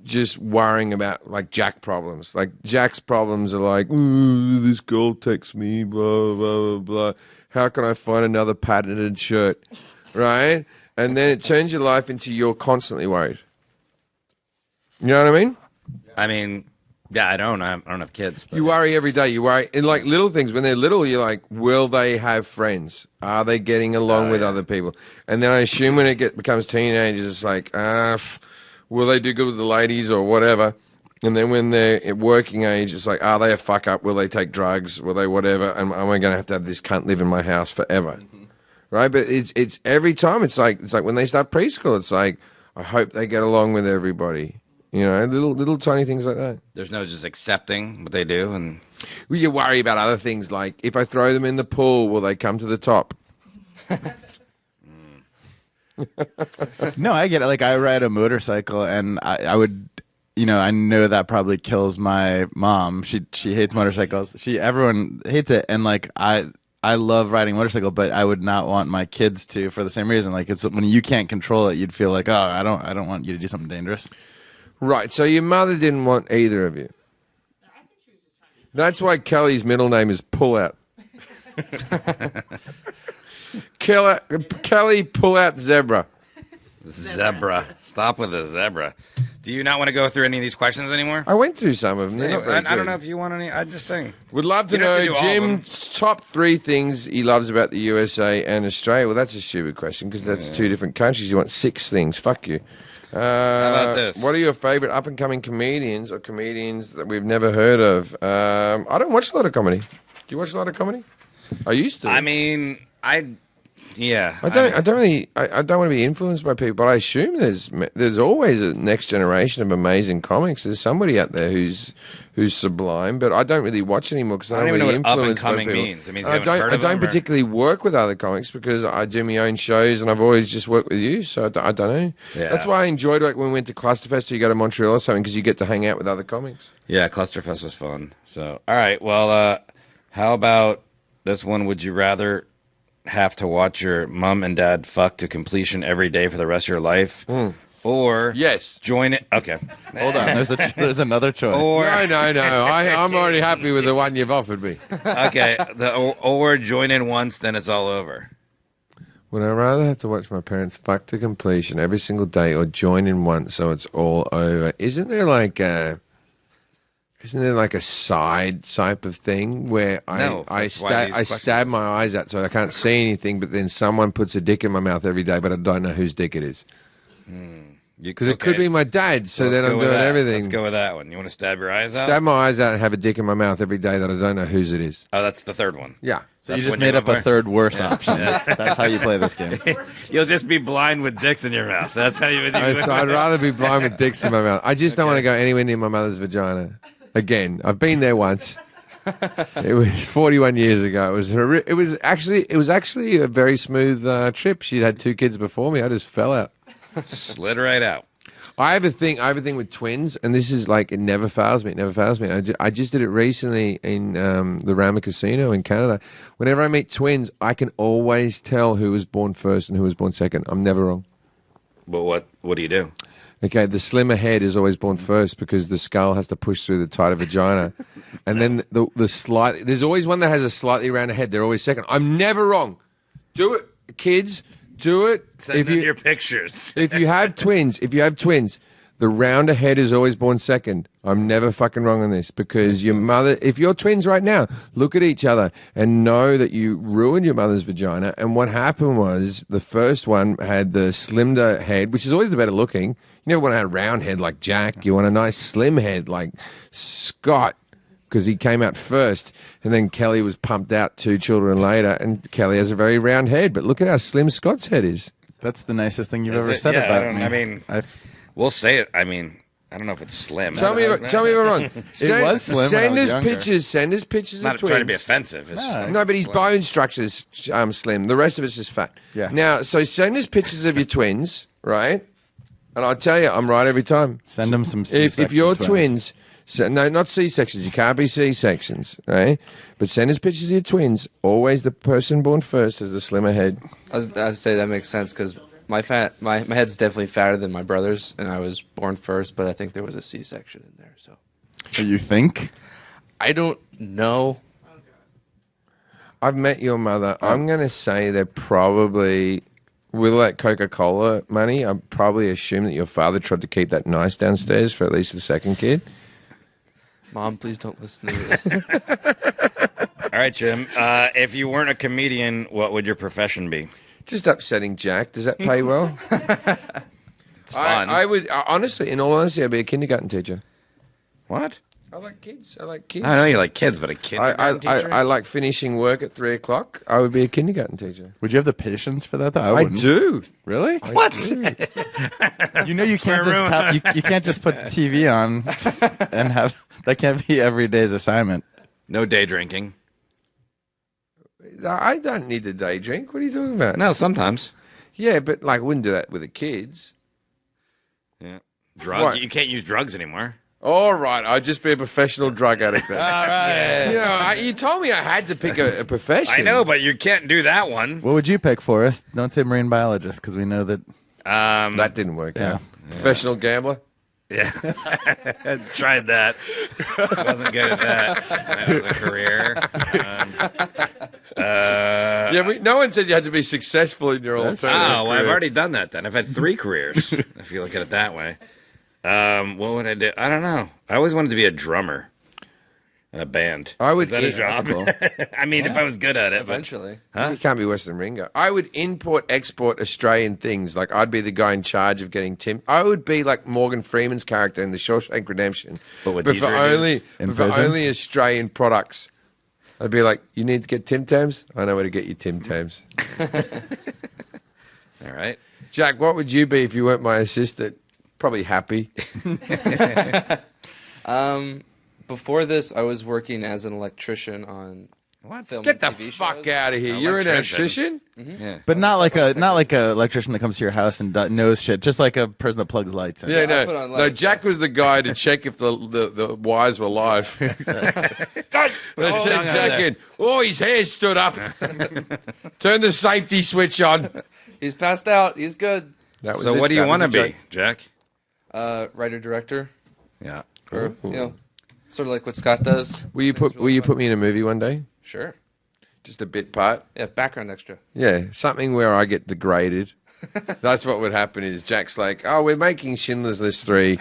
just worrying about like Jack problems. Like Jack's problems are like, ooh, this girl texts me, blah blah blah blah. How can I find another patented shirt, right? And then it turns your life into you're constantly worried. You know what I mean? I mean, Yeah, I don't have kids. But You worry every day. You worry in like little things. When they're little, you're like, will they have friends? Are they getting along with other people? And then I assume when it becomes teenagers, it's like, will they do good with the ladies or whatever? And then when they're at working age, it's like, are they a fuck up? Will they take drugs? Will they whatever? And am I going to have this cunt live in my house forever? Mm-hmm. Right? But it's every time. It's like when they start preschool. It's like, I hope they get along with everybody. You know, little tiny things like that. There's no just accepting what they do, and you worry about other things like if I throw them in the pool, will they come to the top? No, I get it. Like I ride a motorcycle, and I would, I know that probably kills my mom. She hates motorcycles. Everyone hates it, and like I love riding a motorcycle, but I would not want my kids to for the same reason. Like it's when you can't control it, you'd feel like, oh, I don't want you to do something dangerous. Right, so your mother didn't want either of you. That's why Kelly's middle name is Pull Out. Kelly Pull Out Zebra. Zebra. Stop with the zebra. Do you not want to go through any of these questions anymore? I went through some of them. I don't know if you want any. I'm just saying. Would love to know Jim's top 3 things he loves about the USA and Australia. Well, that's a stupid question because that's 2 different countries. You want 6 things. Fuck you. How about this? What are your favorite up-and-coming comedians or comedians that we've never heard of? I don't watch a lot of comedy. Do you watch a lot of comedy? I used to. I mean, yeah. I don't want to be influenced by people, but I assume there's always a next generation of amazing comics. There's somebody out there who's sublime, but I don't really watch anymore because I don't even really know what influenced by up and coming people. means. It means you I haven't heard of don't them, particularly work with other comics because I do my own shows and I've always just worked with you. So I don't know. Yeah. That's why I enjoyed it when we went to Clusterfest or you go to Montreal or something because you get to hang out with other comics. Yeah, Clusterfest was fun. So, all right. Well, how about this one? Would you rather have to watch your mom and dad fuck to completion every day for the rest of your life, or yes, join it? Okay, hold on. There's another choice. Or no. I'm already happy with the one you've offered me. Okay, or join in once, then it's all over. Would I rather have to watch my parents fuck to completion every single day, or join in once so it's all over? Isn't there like a side type of thing where I stab my eyes out so I can't see anything, but then someone puts a dick in my mouth every day, but I don't know whose dick it is? Because it could be my dad's, so then I'm doing everything. Let's go with that one. You want to stab your eyes out? Stab my eyes out and have a dick in my mouth every day that I don't know whose it is. Oh, that's the third one. Yeah. So you just made up a third worse option. That's how you play this game. You'll just be blind with dicks in your mouth. That's how you would do it. So I'd rather be blind with dicks in my mouth. I just don't want to go anywhere near my mother's vagina. Again, I've been there once. It was 41 years ago. It was actually a very smooth trip. She'd had 2 kids before me. I just fell out. Slid right out. I have a thing with twins, and this is like it never fails me. I just did it recently in the Rama Casino in Canada. Whenever I meet twins, I can always tell who was born first and who was born second. I'm never wrong. But what do you do? Okay, the slimmer head is always born first because the skull has to push through the tighter vagina. And then there's always one that has a slightly rounder head. They're always second. I'm never wrong. Do it, kids. Do it. Send in your pictures. If you have twins, the rounder head is always born second. I'm never fucking wrong on this because your mother, if you're twins right now, look at each other and know that you ruined your mother's vagina. And what happened was the first one had the slimmer head, which is always the better looking. You never want to have a round head like Jack. You want a nice slim head like Scott because he came out first. And then Kelly was pumped out 2 children later. And Kelly has a very round head. But look at how slim Scott's head is. That's the nicest thing you've ever said about me. I mean, we'll say it. I mean, I don't know if it's slim. Tell me if I'm wrong. It was slim Send when I was us younger. pictures. Send us pictures Not of twins. trying to be offensive. It's just No, but his slim. bone structure's slim. The rest of it's just fat. Yeah. Now, so send us pictures of your twins, right? And I'll tell you, I'm right every time. Send them some C-section If your twins, no, not C-sections. You can't be C-sections, right? But send us pictures of your twins. Always the person born first has the slimmer head. I'd say that makes sense because my head's definitely fatter than my brother's, and I was born first, but I think there was a C-section in there. So, you think? I don't know. I've met your mother. I'm going to say they're probably, with that Coca-Cola money, I probably assume that your father tried to keep that nice downstairs for at least the second kid. Mom, please don't listen to this. All right, Jim. If you weren't a comedian, what would your profession be? Just upsetting Jack. Does that pay well? It's fun. I would honestly, in all honesty, I'd be a kindergarten teacher. What? I like kids. I like kids. I know you like kids, but a kindergarten teacher? I like finishing work at 3:00. I would be a kindergarten teacher. Would you have the patience for that, though? I wouldn't. do. Really? What? You know, you can't just have, you can't just put TV on and have that can't be every day's assignment. No day drinking. I don't need the day drink. What are you talking about? No, sometimes. Yeah, but like, I wouldn't do that with the kids. Yeah. Drug. What? You can't use drugs anymore. All right, I'd just be a professional drug addict then. All right. You know, you told me I had to pick a profession. I know, but you can't do that one. What would you pick for us? Don't say marine biologist because we know that. That didn't work Yeah. out. Professional gambler? Yeah. Tried that. Wasn't good at that. That was a career. Yeah, no one said you had to be successful in your alternative Oh, well, I've career. already done that then. I've had 3 careers, if you look at it that way. What would I do? I don't know. I always wanted to be a drummer in a band. I would Is that a eat- job? Cool. I mean, if I was good at it. But Eventually. You can't be worse than Ringo. I would export Australian things. Like, I'd be the guy in charge of getting Tim. I would be like Morgan Freeman's character in The Shawshank Redemption. But with for these reviews? only Australian products. I'd be like, you need to get Tim Tams? I know where to get you Tim Tams. All right. Jack, what would you be if you weren't my assistant? Probably happy. Before this, I was working as an electrician on film Get the and TV fuck shows. out of here. You're an electrician? Yeah. But not like a electrician that comes to your house and knows shit. Just like a person that plugs lights in. Yeah, I put no. on No, lights, Jack was the guy to check if the wires were live. Let's send Jack in. Oh, his hair stood up. Turn the safety switch on. He's passed out. He's good. That was So it. what do you That was want to the be, Jack? Writer director, Yeah. or sort of like what Scott does. Will you put me in a movie one day? Sure. Just a bit part? Yeah, background extra. Yeah, something where I get degraded. That's what would happen is Jack's like, oh, we're making Schindler's List 3.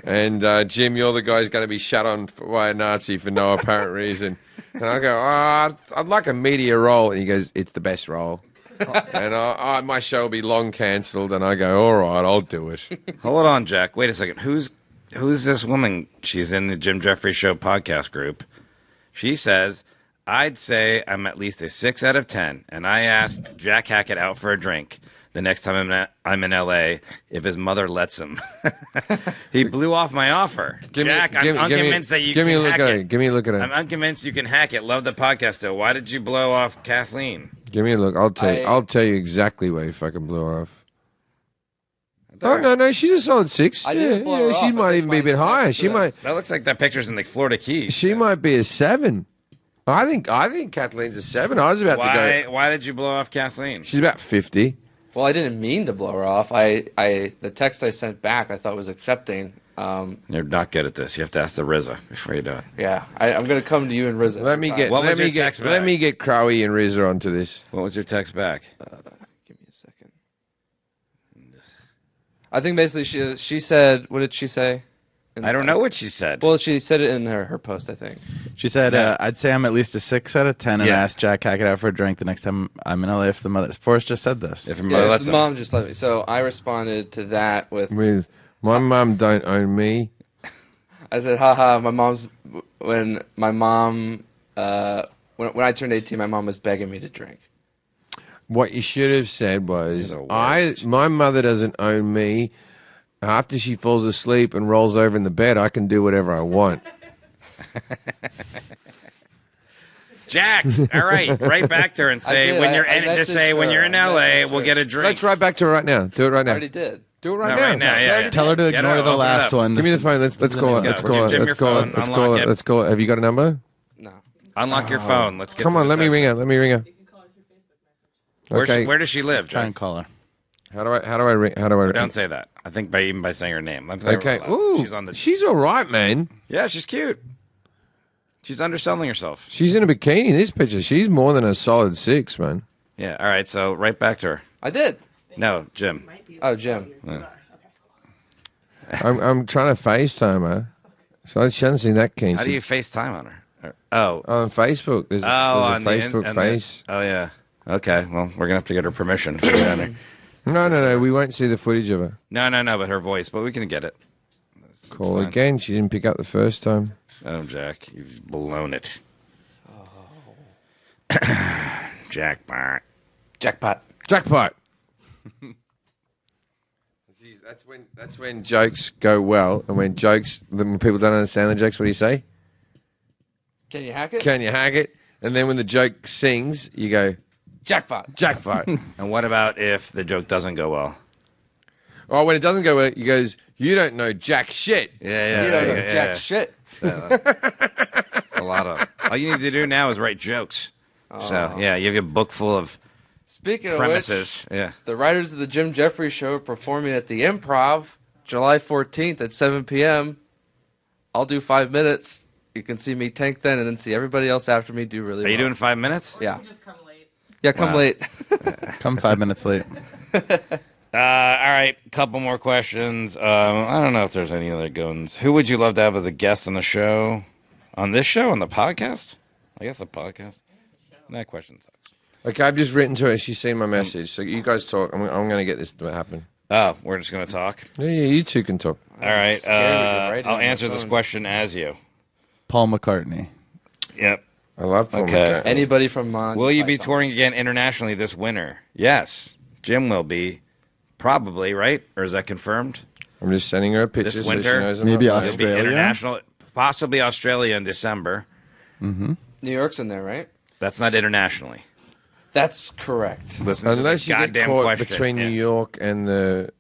And Jim, you're the guy who's going to be shut on by a Nazi for no apparent reason. And I go, I'd like a media role. And he goes, it's the best role. And my show will be long cancelled. And I go, all right, I'll do it. Hold on, Jack. Wait a second. Who's this woman? She's in the Jim Jefferies Show podcast group. She says, I'd say I'm at least a 6 out of 10. And I asked Jack Hackett out for a drink the next time I'm in L.A. if his mother lets him. He blew off my offer. Jack, I'm unconvinced that you give me can a look hack at it. it. Give me a look at it. I'm unconvinced you can hack it. Love the podcast, though. Why did you blow off Kathleen? Give me a look. I'll tell you exactly where you fucking blew her off. There. Oh no, she's a solid 6. I didn't blow her off. She I might think even be a my bit higher. text She to might. us. That looks like that picture's in the Florida Keys. She might be a 7. I think Kathleen's a 7. I was about to go. Why did you blow off Kathleen? She's about 50. Well, I didn't mean to blow her off. The text I sent back I thought was accepting. You're not good at this. You have to ask the RZA before you do it. Yeah, I'm going to come to you and Rizzo. Let me get. What was let me your get. text back? Let me get Crowy and Rizza onto this. What was your text back? Give me a second. I think basically she said, what did she say? I don't know what she said. Well, she said it in her post, I think. She said, Yeah. I'd say I'm at least a 6 out of 10 and Yeah. ask Jack Hackett out for a drink the next time I'm in LA if the mother. Forrest just said this. if your mother Yeah, lets the him. mom just let me. So I responded to that with, With my mum don't own me. I said, haha, when I turned 18, my mom was begging me to drink. What you should have said was, You're the worst. my mother doesn't own me. After she falls asleep and rolls over in the bed, I can do whatever I want. Jack, all right, write back to her and say did. when you're I in. Just say messaged when her. you're in I LA, messaged we'll her. get a drink. Let's write back to her right now. Do it right I now. already did. Do it right No, now. right now, yeah. Tell her to Get it ignore up, the open it last up. one. Give me the phone. Let's call it. go. Let's call it. Give Jim Let's your call phone. it. Let's Unlock call it. it. Let's call it. Have you got a number? No. Unlock your phone. Let's get. Come to on. the Let me text. ring her. Let me ring her. Okay. Where does she live, Try Jack? and call her. How do I ring? How do I? Don't say that. I think even by saying her name. Okay. Ooh, She's on the. she's all right, man. Yeah, she's cute. She's underselling herself. She's in a bikini in this picture. She's more than a solid 6, man. Yeah. All right. So write back to her. I did. No, Jim. Oh, Jim. I'm trying to FaceTime her. So she hasn't seen that keen. How do you FaceTime on her? Oh, On Facebook. There's a on Facebook the face. Oh yeah. Okay. Well, we're gonna have to get her permission. To get on her. No. We won't see the footage of her. No. But her voice. But we can get it. Call fine. again. She didn't pick up the first time. Oh, Jack, you've blown it. Jackpot. Jackpot. Jackpot. That's when jokes go well, and when people don't understand the jokes, what do you say? Can you hack it? Can you hack it? And then when the joke sings, you go Jackpot. jackpot. And what about if the joke doesn't go well? Oh, when it doesn't go well, he goes, "You don't know jack shit." Yeah. You don't know jack shit. A lot of. All you need to do now is write jokes. So yeah, you have a book full of Speaking of premises. which, Yeah. the writers of the Jim Jefferies Show are performing at the Improv July 14th at 7 p.m. I'll do 5 minutes. You can see me tank then, and then see everybody else after me do really well. Are you doing 5 minutes? Yeah. Just come late. Yeah, come Wow. late. Come 5 minutes late. All right, couple more questions. I don't know if there's any other goons. Who would you love to have as a guest on the show? On this show? On the podcast? I guess the podcast. That question sucks. Okay, I've just written to her. She's seen my message. So you guys talk. I'm going to get this to happen. Oh, we're just going to talk? Yeah, you two can talk. All right. scared we could write it I'll on my answer this phone. question as you. Paul McCartney. Yep. I love Paul Okay. McCartney. Anybody from Monty Will you be Python. touring again internationally this winter? Yes. Jim will be. Probably, right? Or is that confirmed? I'm just sending her a picture so she winter? knows I'm Maybe not It'll lying. be Australia? international, possibly Australia in December. New York's in there, right? That's not internationally. That's correct. Listen Unless to you the get goddamn caught question. between Yeah. New York and the...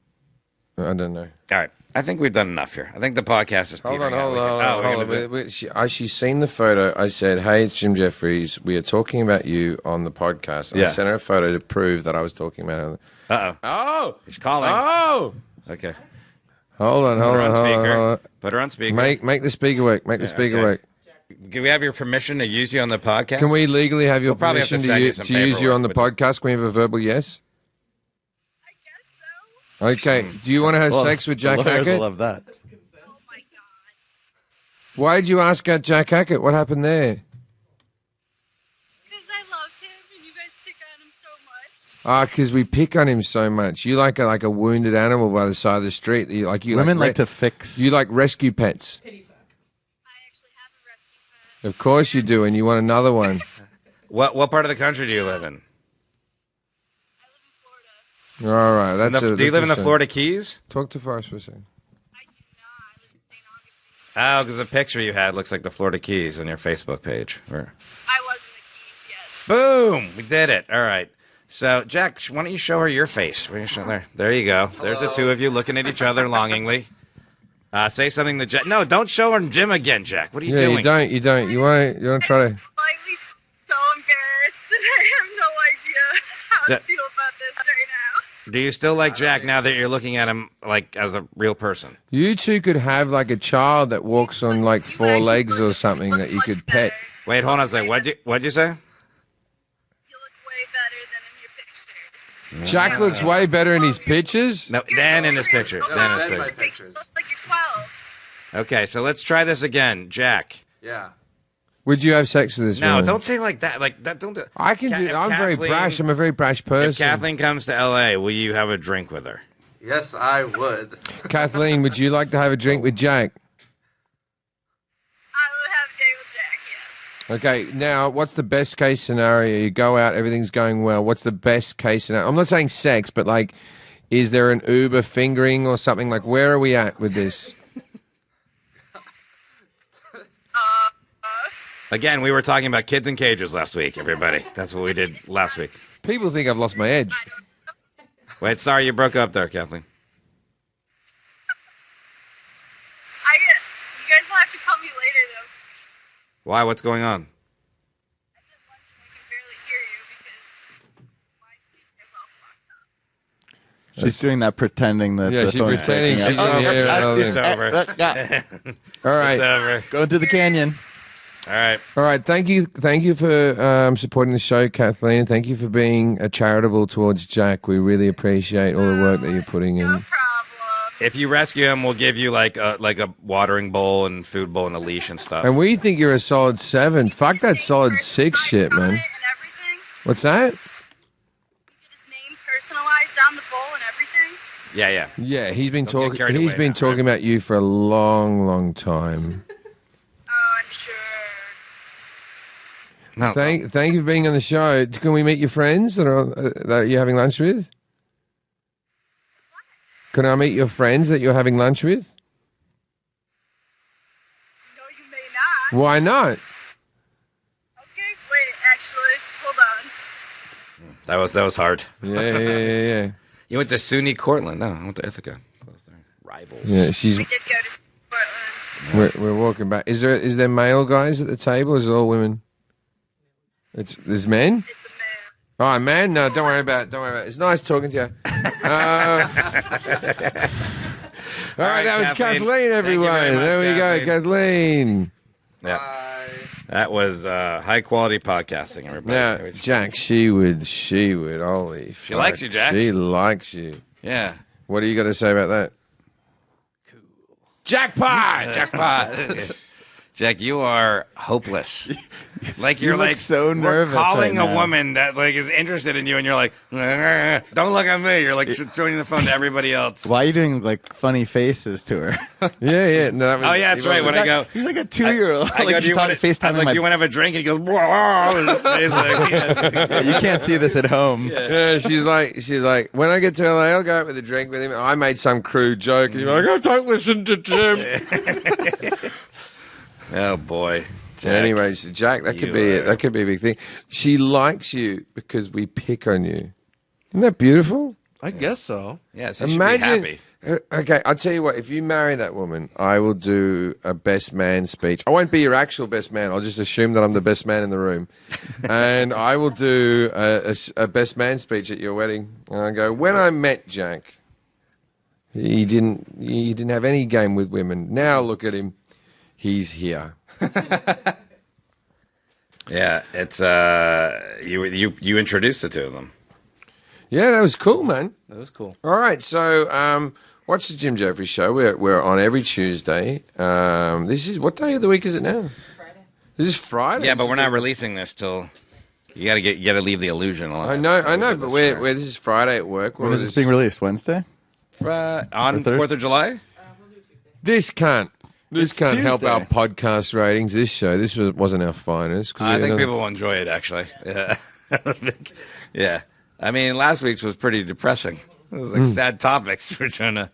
I don't know. All right. I think we've done enough here. I think the podcast is Hold on. petering out. We're gonna do- She's seen the photo. I said, "Hey, it's Jim Jefferies. We are talking about you on the podcast." And I Yeah. sent her a photo to prove that I was talking about her. Uh-oh. Oh! He's calling. Oh! Okay. Hold on. Put her on Hold speaker. on. Put her on speaker. Make the speaker work. Make the speaker okay. work. Can we have your permission to use you on the podcast? Can we legally have your We'll probably have to permission send you to some use you on the paperwork, podcast? Can we have a verbal yes? I guess so. Okay. Do you want to have Well, sex with the Jack lawyers will Hackett? love that. Why did you ask out Jack Hackett? What happened there? Because I love him and you guys pick on him so much. Because we pick on him so much. You like a wounded animal by the side of the street. Women like to fix. You like rescue pets. I actually have a rescue pet. Of course you do, and you want another one. What part of the country do you live in? I live in Florida. All right. That's Do you live in the shame. Florida Keys? Talk to Forrest for a second. I do not. I live in St. Augustine. Oh, because the picture you had looks like the Florida Keys on your Facebook page. I was in the Keys, yes. Boom! We did it. All right. So, Jack, why don't you show her your face? Why don't you show there? There you go. There's the two of you looking at each other longingly. Say something to Jack. No, don't show her Jim again, Jack. What are you doing? You don't. You want to try to... I'm slightly so embarrassed and I have no idea how Ja- to feel about this right now. Do you still like Jack now that you're looking at him like as a real person? You two could have like a child that walks on like four legs or something that you could pet. Wait, hold on a second. What'd you say? You look way better than in your pictures. Jack looks way better in his pictures. No, Dan in his pictures. Dan in his pictures. You look like you're 12. Okay, so let's try this again, Jack. Yeah. Would you have sex with this No, woman? don't say like that. Like that. Don't do. I can Ca- do. if I'm very Kathleen- brash. I'm a very brash person. If Kathleen comes to L.A., will you have a drink with her? Yes, I would. Kathleen, would you like to have a drink with Jack? I would have a date with Jack, yes. Okay, now what's the best case scenario? You go out, everything's going well. What's the best case scenario? I'm not saying sex, but like, is there an Uber fingering or something? Like, where are we at with this? Again, we were talking about kids in cages last week, everybody. That's what we did last week. People think I've lost my edge. Wait, sorry, you broke up there, Kathleen. You guys will have to call me later, though. Why? What's going on? I'm at lunch and I can barely hear you because my speaker's all fucked up. She's doing that, pretending that Yeah, the she's phone's pretending breaking she up. can hear it. All It's right, over. Going to the canyon. All right. all right. Thank you for supporting the show, Kathleen. Thank you for being charitable towards Jack. We really appreciate all the work that you're putting in. No problem. If you rescue him, we'll give you like a watering bowl and food bowl and a leash and stuff. And we think you're a solid 7. Fuck that solid 6 shit, man. And everything. What's that? You get his name personalized on the bowl and everything. Yeah. Yeah, he's been Don't get talking. carried He's away been now, talking right? about you for a long, long time. Oh, I'm sure. No, Thank you for being on the show. Can we meet your friends that you're having lunch with? Can I meet your friends that you're having lunch with? No, you may not. Why not? Okay, wait, actually, hold on. that was hard. Yeah. You went to SUNY Cortland. No, I went to Ithaca. Close there. Rivals. Yeah, she's. We did go to Portland. We're walking back. Is there male guys at the table? Or is it all women? There's men. It's a man. Oh, man, no, don't worry about it. It's nice talking to you. All right, that was Kathleen, Thank you everyone. very much, There we go, Kathleen. Yeah. That was high quality podcasting, everybody. Now, Jack, she would, holy She likes you, Jack. She likes you. Yeah. What do you got to say about that? Cool. Jackpot! Jack, you are hopeless. Like you're You look like so we're nervous calling right a now. woman that like is interested in you, and you're like, don't look at me. You're like throwing the phone to everybody else. Why are you doing like funny faces to her? Yeah. No, that was, Oh yeah, that's right. When I go, He's like a 2-year-old. I go, like do you want to FaceTime like, do you want to have a drink? And he goes, whoa, in his face, like, yeah. You can't see this at home. Yeah, she's like, when I get to LA, I'll go out with a drink with him. I made some crude joke, and you're like, oh, don't listen to Tim. Oh boy. Jack. Anyway, so Jack, that could be it. That could be a big thing. She likes you because we pick on you. Isn't that beautiful? I guess so. Yeah, so you should be happy. Okay, I'll tell you what. If you marry that woman, I will do a best man speech. I won't be your actual best man. I'll just assume that I'm the best man in the room, and I will do a best man speech at your wedding. And I go, when I met Jack, he didn't have any game with women. Now look at him. He's here. Yeah, it's you introduced the two of them. Yeah, that was cool, man. That was cool. All right, so watch the Jim Jefferies show. We're on every Tuesday. This is what day of the week is it now? Friday. This is Friday. Yeah, but we're not releasing this till you gotta leave the illusion alone. I know, but we're this is Friday at work. When is this being released? Wednesday? On Thursday? 4th of July. This can't It's help Tuesday. our podcast ratings. This show, wasn't our finest. I think people will enjoy it actually. Yeah. Yeah. I mean, last week's was pretty depressing. It was like sad topics. The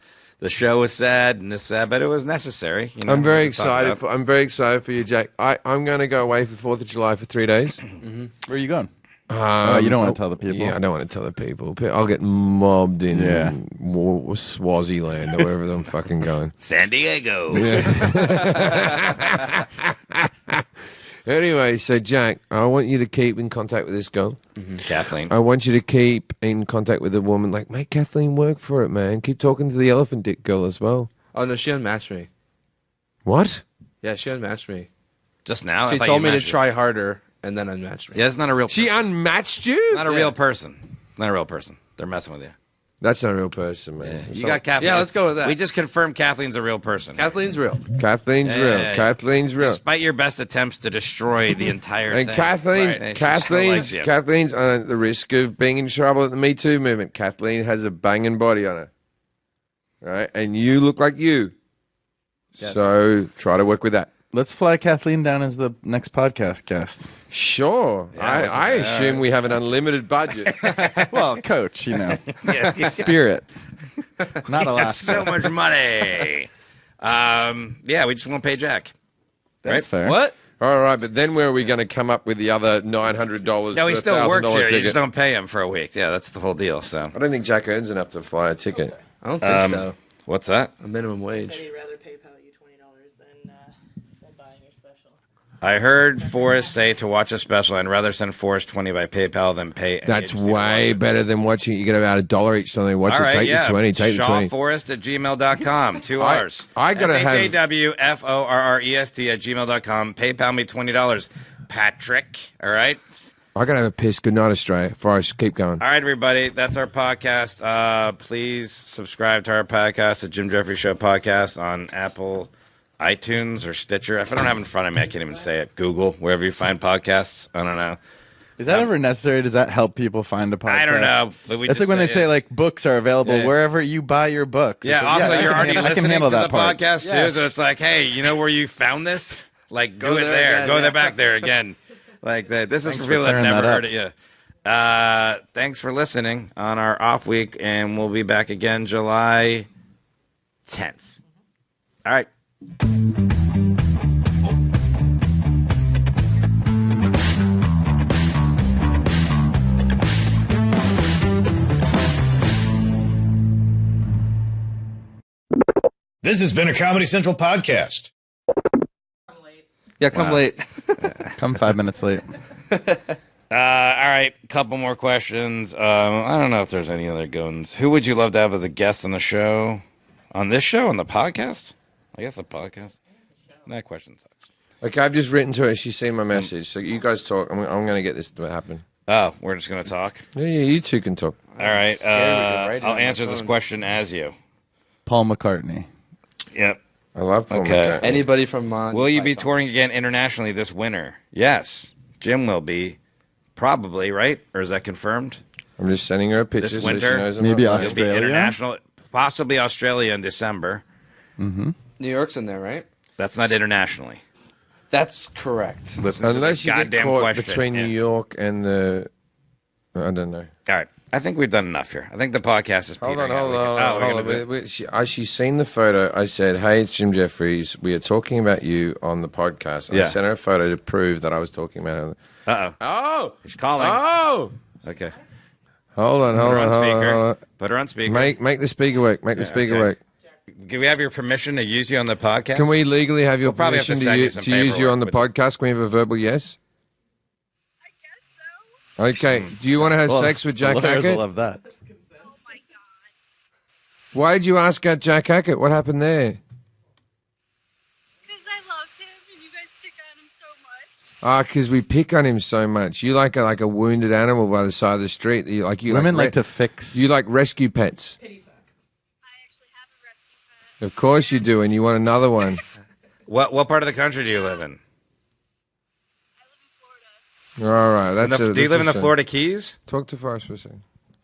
show was sad and this sad, but it was necessary. You know, I'm very to talk excited. about. I'm very excited for you, Jack. I'm going to go away for 4th of July for 3 days. Where are you going? You don't want to tell the people. Yeah, I don't want to tell the people. I'll get mobbed in Swaziland or wherever I'm fucking going. San Diego. Yeah. Anyway, so Jack, I want you to keep in contact with this girl. Kathleen. I want you to keep in contact with the woman. Like, make Kathleen work for it, man. Keep talking to the elephant dick girl as well. Oh no, she unmatched me. What? Yeah, she unmatched me. Just now. She told me to try harder and then unmatched me. Yeah, it's not a real. She person. unmatched you? Not a real person. Not a real person. They're messing with you. That's not a real person, man. You got Kathleen. Yeah, let's go with that. We just confirmed Kathleen's a real person. Kathleen's real. Kathleen's real. Yeah. Kathleen's real. Despite your best attempts to destroy the entire And thing. Kathleen, Right. She still likes you. Kathleen's on the risk of being in trouble at the Me Too movement. Kathleen has a banging body on her, right? And you look like you, Yes. so try to work with that. Let's fly Kathleen down as the next podcast guest. Sure, I assume we have an unlimited budget. Well, coach, you know, Yeah. spirit, not a That's so much money. Yeah, we just won't pay Jack. That's fair. What? All right, but then where are we going to come up with the other $900? No, he for still $1,000 works here. You ticket? just don't pay him for a week. Yeah, that's the whole deal. So, I don't think Jack earns enough to fly a ticket. I don't think so. what's that? A minimum Said wage. he'd rather PayPal you $20 than buying your special. I heard Forrest say to watch a special, I'd rather send Forrest 20 by PayPal than pay. an That's agency to way watch it. better than watching. You get about $1 each time they watch All it. right, Take yeah. the 20. Take the 20. ShawForrest@gmail.com. 2 R's. I gotta have- SHAWFORREST@gmail.com. PayPal me $20. Patrick. All right. I gotta have a piss. Good night, Australia. Forrest, keep going. All right, everybody. That's our podcast. Please subscribe to our podcast, the Jim Jefferies Show podcast, on Apple, iTunes, or Stitcher. If I don't have it in front of me, I can't even say it. Google, wherever you find podcasts. I don't know. Is that ever necessary? Does that help people find a podcast? I don't know. But It's like when they say like books are available wherever you buy your books. Yeah, It's like, also, I you're can already handle- I can listening handle to the that part. podcast, too. Yes. So it's like, hey, you know where you found this? Like, Go do it there there. again, Go yeah. there back there again. Like, this is Thanks for for people that clearing never that up. heard it. Yeah. Thanks for listening on our off week, and we'll be back again July 10th. All right. This has been a Comedy Central podcast. Yeah, come Wow. late. Come 5 minutes late. All right, couple more questions. I don't know if there's any other goons. Who would you love to have as a guest on the show? On this show? On the podcast? I guess the podcast. That question sucks. Okay, I've just written to her. She's seen my message. So you guys talk. I'm going to get this to happen. Oh, we're just going to talk? Yeah, you two can talk. All right. scared with your radio I'll on my answer this phone. question as you. Paul McCartney. Yep. I love Paul Okay. McCartney. Anybody from Monty Will you be Python. touring again internationally this winter? Yes. Jim will be. Probably, right? Or is that confirmed? I'm just sending her a picture so she winter? knows I'm Maybe not lying. You'll be Australia? international, possibly Australia in December. New York's in there, right? That's not internationally. That's correct. Listen Unless to you the get goddamn caught question. between Yeah. New York and the... I don't know. All right. I think we've done enough here. I think the podcast is Hold on, petering out. hold We on, can- hold oh, on. we're Hold gonna on. do it. She's seen the photo. I said, hey, it's Jim Jefferies. We are talking about you on the podcast. And Yeah. I sent her a photo to prove that I was talking about her. Uh-oh. Oh! She's calling. Oh! Okay. Hold on, Put hold her on, on hold on, speaker. hold on. Put her on speaker. Make the speaker work. Make the speaker okay. work. Do we have your permission to use you on the podcast? Can we legally have your We'll probably have to permission send to, you some to use you on the paperwork podcast? Can we have a verbal yes? I guess so. Okay. Do you want to have Well, sex with Jack the lawyers will Hackett? love that. Oh my god. Why did you ask out Jack Hackett? What happened there? Because I love him and you guys pick on him so much. Because we pick on him so much. You like a wounded animal by the side of the street. You Women like to fix. You like rescue pets. I actually have a rescue pet. Of course you do, and you want another one. What part of the country do you live in? I live in Florida. All right. That's Do you live in the shame. Florida Keys? Talk to Forrest for a second.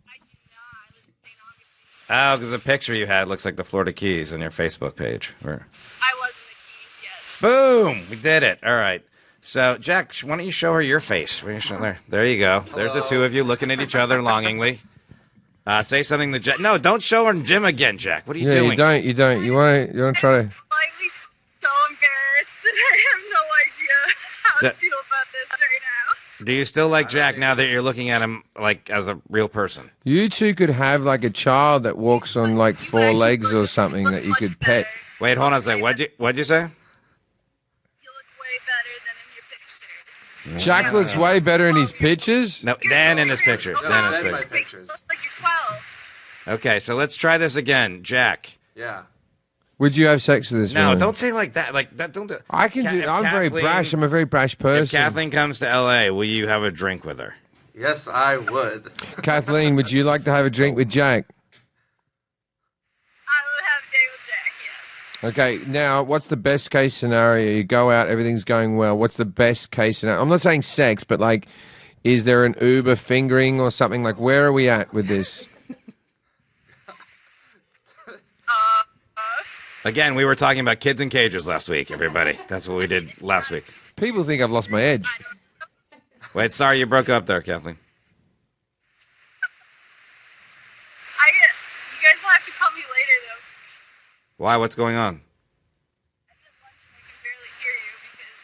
I do not. I live in St. Augustine. Oh, because the picture you had looks like the Florida Keys on your Facebook page. Or- I was in the Keys, yes. Boom! We did it. All right. So, Jack, why don't you show her your face? Why don't you show there. There you go. There's the two of you looking at each other longingly. Say something to Jack. No, don't show her Jim again, Jack. What are you Yeah, doing? you don't. You want to try to... I'm slightly so embarrassed and I have no idea how That- to feel about this right now. Do you still like Jack now that you're looking at him like as a real person? You two could have like a child that walks on like four legs or something that you could pet. Wait, hold on a second. What'd you say? You look way better than in your pictures. Jack looks way better in his pictures. No, Dan in his pictures. Dan in his You pictures. look like you're 12. Okay, so let's try this again, Jack. Yeah. Would you have sex with this No, woman? don't say like that. Like that. Don't do. I can do. If I'm very Kathleen- brash. I'm a very brash person. If Kathleen comes to L.A., will you have a drink with her? Yes, I would. Kathleen, would you like to have a drink with Jack? I would have a date with Jack, yes. Okay, now what's the best case scenario? You go out, everything's going well. What's the best case scenario? I'm not saying sex, but like, is there an Uber fingering or something? Like, where are we at with this? Again, we were talking about kids in cages last week, everybody. That's what we did last week. People think I've lost my edge. Wait, sorry you broke up there, Kathleen. You guys will have to call me later, though. Why? What's going on? I'm at lunch and I can barely hear you because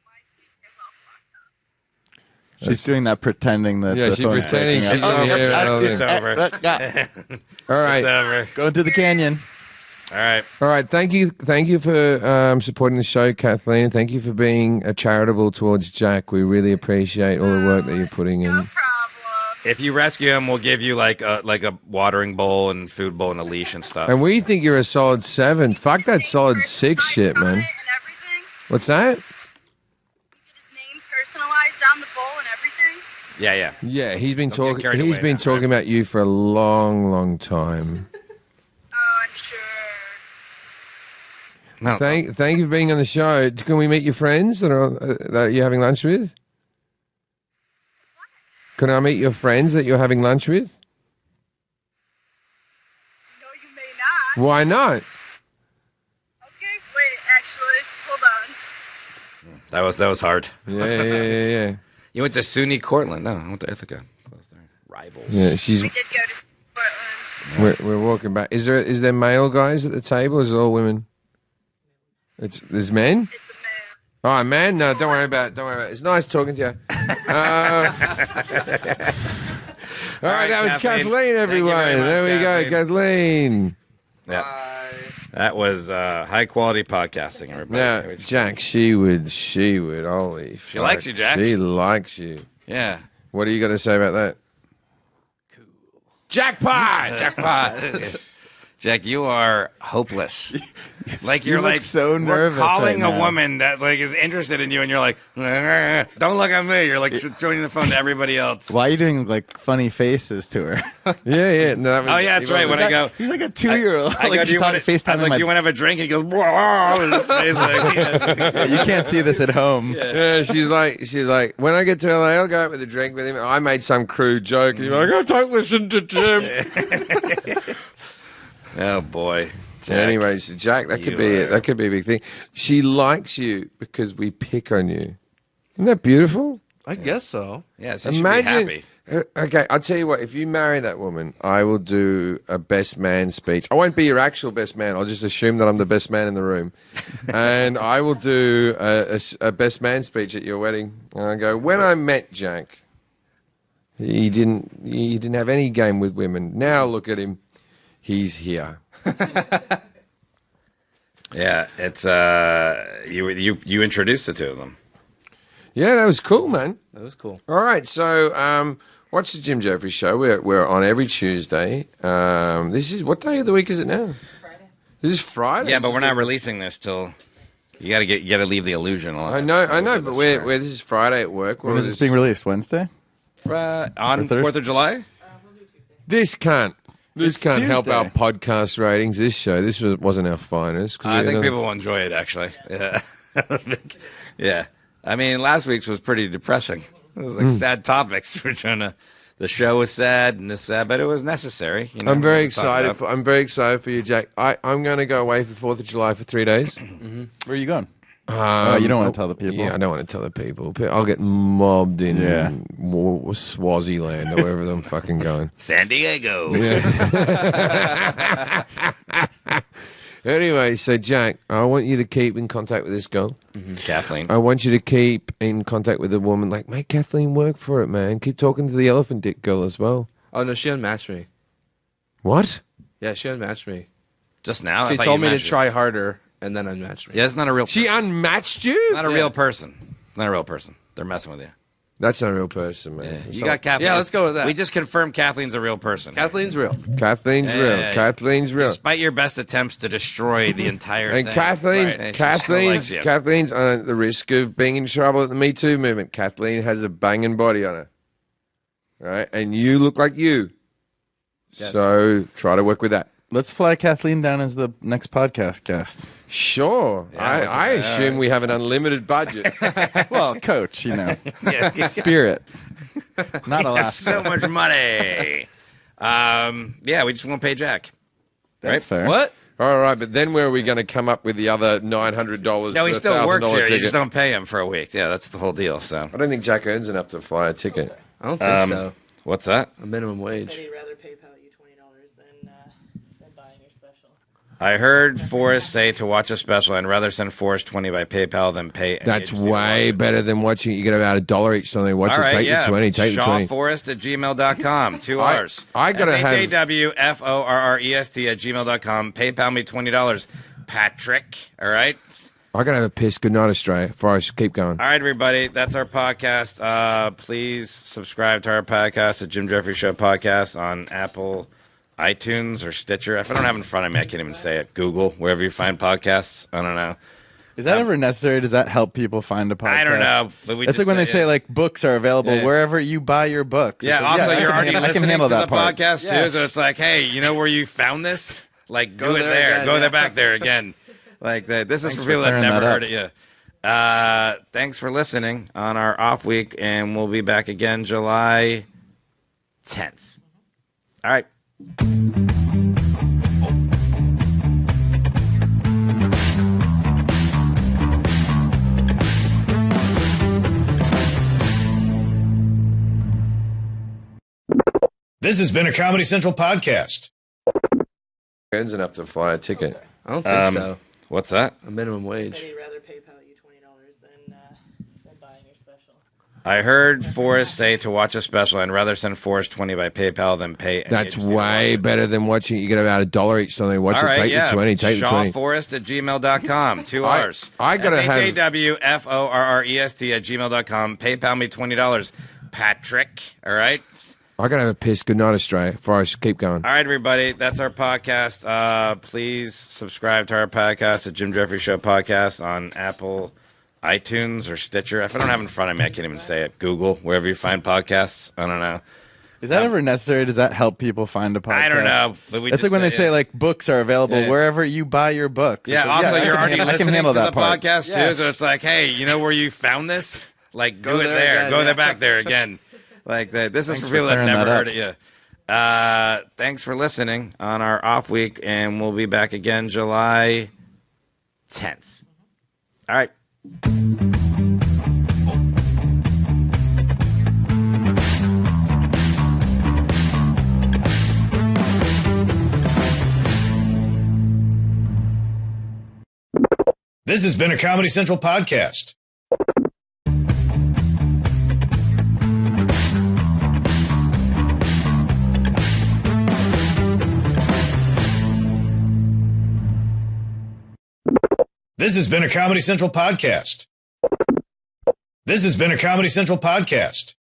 my speaker's all blocked up. She's doing that pretending that Yeah, the she's phone's pretending breaking she up. don't hear it. I don't It's think- over. All right. It's over. Going through the canyon. All right. All right, thank you for supporting the show, Kathleen. Thank you for being charitable towards Jack. We really appreciate all the work that you're putting in. No problem. If you rescue him, we'll give you like a watering bowl and food bowl and a leash and stuff. And we think you're a solid 7. Fuck that solid 6 shit, man. And everything. What's that? You get his name personalized on the bowl and everything. Yeah. Yeah, he's been Don't get talking. carried He's away been now, talking right? about you for a long, long time. Oh, I'm sure. No. Thank you for being on the show. Can we meet your friends that you're having lunch with? Can I meet your friends that you're having lunch with? No, you may not. Why not? Okay, wait, actually, hold on. That was hard. Yeah. You went to SUNY Cortland. No, I went to Ithaca. Close there. Rivals. Yeah, she's. I did go to Portland. We're walking back. Is there male guys at the table? Or is it all women? There's men. It's a man. Oh, man, no, don't worry about it. It's nice talking to you. All right, that was Kathleen, everyone. Thank you very much, There we go, Kathleen. Yeah. That was high quality podcasting, everybody. Now, Jack, she would, holy She likes you, Jack. She likes you. Yeah. What are you going to say about that? Cool. Jackpot! Jack, you are hopeless. Like you're You look like so we're nervous calling right a now. woman that like is interested in you, and you're like, don't look at me. You're like joining the phone to everybody else. Why are you doing like funny faces to her? Yeah. No, that was, Oh yeah, that's right. When I go, He's like a 2-year-old. I go, like do you want to FaceTime I'm like, do you want to have a drink? And he goes, whoa, in his face, like, You can't see this at home. Yeah, she's like, when I get to LA, I'll go out with a drink with him. I made some crude joke, and you're like, oh, don't listen to Jim. oh boy. Jack. Anyway, so Jack, that could be it. That could be a big thing. She likes you because we pick on you. Isn't that beautiful? I guess so. Yeah, so you should be happy. Okay, I'll tell you what. If you marry that woman, I will do a best man speech. I won't be your actual best man. I'll just assume that I'm the best man in the room, and I will do a best man speech at your wedding. And I go, when I met Jack, he didn't have any game with women. Now look at him. He's here. Yeah, it's you introduced the two of them. Yeah, that was cool, man. That was cool. All right, so watch the Jim Jefferies show. We're on every Tuesday. This is what day of the week is it now? Friday. This is Friday. Yeah, but we're not releasing this till you gotta leave the illusion alone. I know, but this is Friday at work. When is this being released? Wednesday? On Thursday? 4th of July. This can't help Tuesday. our podcast ratings. This show, wasn't our finest. I think people will enjoy it, actually. Yeah. Yeah. I mean, last week's was pretty depressing. It was like sad topics. The show was sad and this sad, but it was necessary. You know, I'm very to talk excited. about. I'm very excited for you, Jack. I'm going to go away for 4th of July for 3 days. Where are you going? You don't want to tell the people. Yeah, I don't want to tell the people. I'll get mobbed in Swaziland or wherever I'm fucking going. San Diego. Yeah. Anyway, so Jack, I want you to keep in contact with this girl. Kathleen. I want you to keep in contact with the woman. Like, make Kathleen work for it, man. Keep talking to the elephant dick girl as well. Oh no, she unmatched me. What? Yeah, she unmatched me. Just now. I She thought told you me to mentioned- try harder, and then unmatched me. Yeah, it's not a real. She person. unmatched you? Not a real person. Not a real person. They're messing with you. That's not a real person, man. You got Kathleen. Yeah, let's go with that. We just confirmed Kathleen's a real person. Kathleen real. Kathleen's real. Yeah. Kathleen's real. Despite your best attempts to destroy the entire And thing. Kathleen, Right. She still likes you. Kathleen's on the risk of being in trouble at the Me Too movement. Kathleen has a banging body on her, right? And you look like you, so try to work with that. Let's fly Kathleen down as the next podcast guest. Sure, I assume we have an unlimited budget. Well, coach, you know, Yeah. spirit, not Alaska. So much money. Yeah, we just won't pay Jack. That's fair. What? All right, but then where are we going to come up with the other $900? No, he for a still works $1,000 here. You ticket? just don't pay him for a week. Yeah, that's the whole deal. So, I don't think Jack earns enough to fly a ticket. I don't think so. what's that? A minimum Said wage. he'd rather PayPal you $20 than buying your special. I heard Forrest say to watch a special, and rather send Forrest 20 by PayPal than pay. any That's agency to way watch it. better than watching. You get about $1 each time they watch All it. right, Take yeah. the 20. Take the 20. ShawForrest@gmail.com. 2 I- R's. I gotta have- SHAWFORREST@gmail.com. PayPal me $20. Patrick. All right. I gotta have a piss. Good night, Australia. Forrest, keep going. All right, everybody. That's our podcast. Please subscribe to our podcast, the Jim Jefferies Show podcast, on Apple, iTunes, or Stitcher. If I don't have it in front of me, I can't even say it. Google, wherever you find podcasts. I don't know. Is that ever necessary? Does that help people find a podcast? I don't know. But we It's like just when they said, say like books are available Yeah. wherever you buy your books. Yeah, It's like, also I you're can already handle- I can listening handle to the that part. podcast Yes. too, so it's like, hey, you know where you found this? Like, Go do it there there. again, Go yeah. there back there again. Like, this is Thanks for for people that have clearing never that heard it yet. Thanks for listening on our off week, and we'll be back again July 10th. All right. This has been a Comedy Central podcast. Friends enough to fly a ticket. I don't think so. What's that? A minimum Said wage. he'd rather PayPal you $20 than buying your special. I heard Forrest say to watch a special, and rather send Forrest 20 by PayPal than pay. any That's agency to way watch it. better than watching. You get about $1 each time they watch All it. right, Take yeah. the 20. Take the 20. Shawforrest@gmail.com. 2 I- R's. I gotta have- SHAWFORREST@gmail.com. PayPal me $20. Patrick. All right. I gotta have a piss. Good night, Australia. Forrest, keep going. All right, everybody. That's our podcast. Please subscribe to our podcast, the Jim Jefferies Show podcast, on Apple, iTunes, or Stitcher. If I don't have it in front of me, I can't even say it. Google, wherever you find podcasts. I don't know. Is that ever necessary? Does that help people find a podcast? I don't know. But we It's just like when they said, say yeah. like books are available Yeah. wherever you buy your books. Yeah, It's like, also, I you're can already handle- I can listening handle to the that part. podcast, too. Yes. So it's like, hey, you know where you found this? Like, Go do it there there. again, Go yeah. there back there again. Like, this is Thanks for for people that have clearing never that heard up. it yet. Thanks for listening on our off week, and we'll be back again July 10th. All right. This has been a Comedy Central podcast. This has been a Comedy Central podcast. This has been a Comedy Central podcast.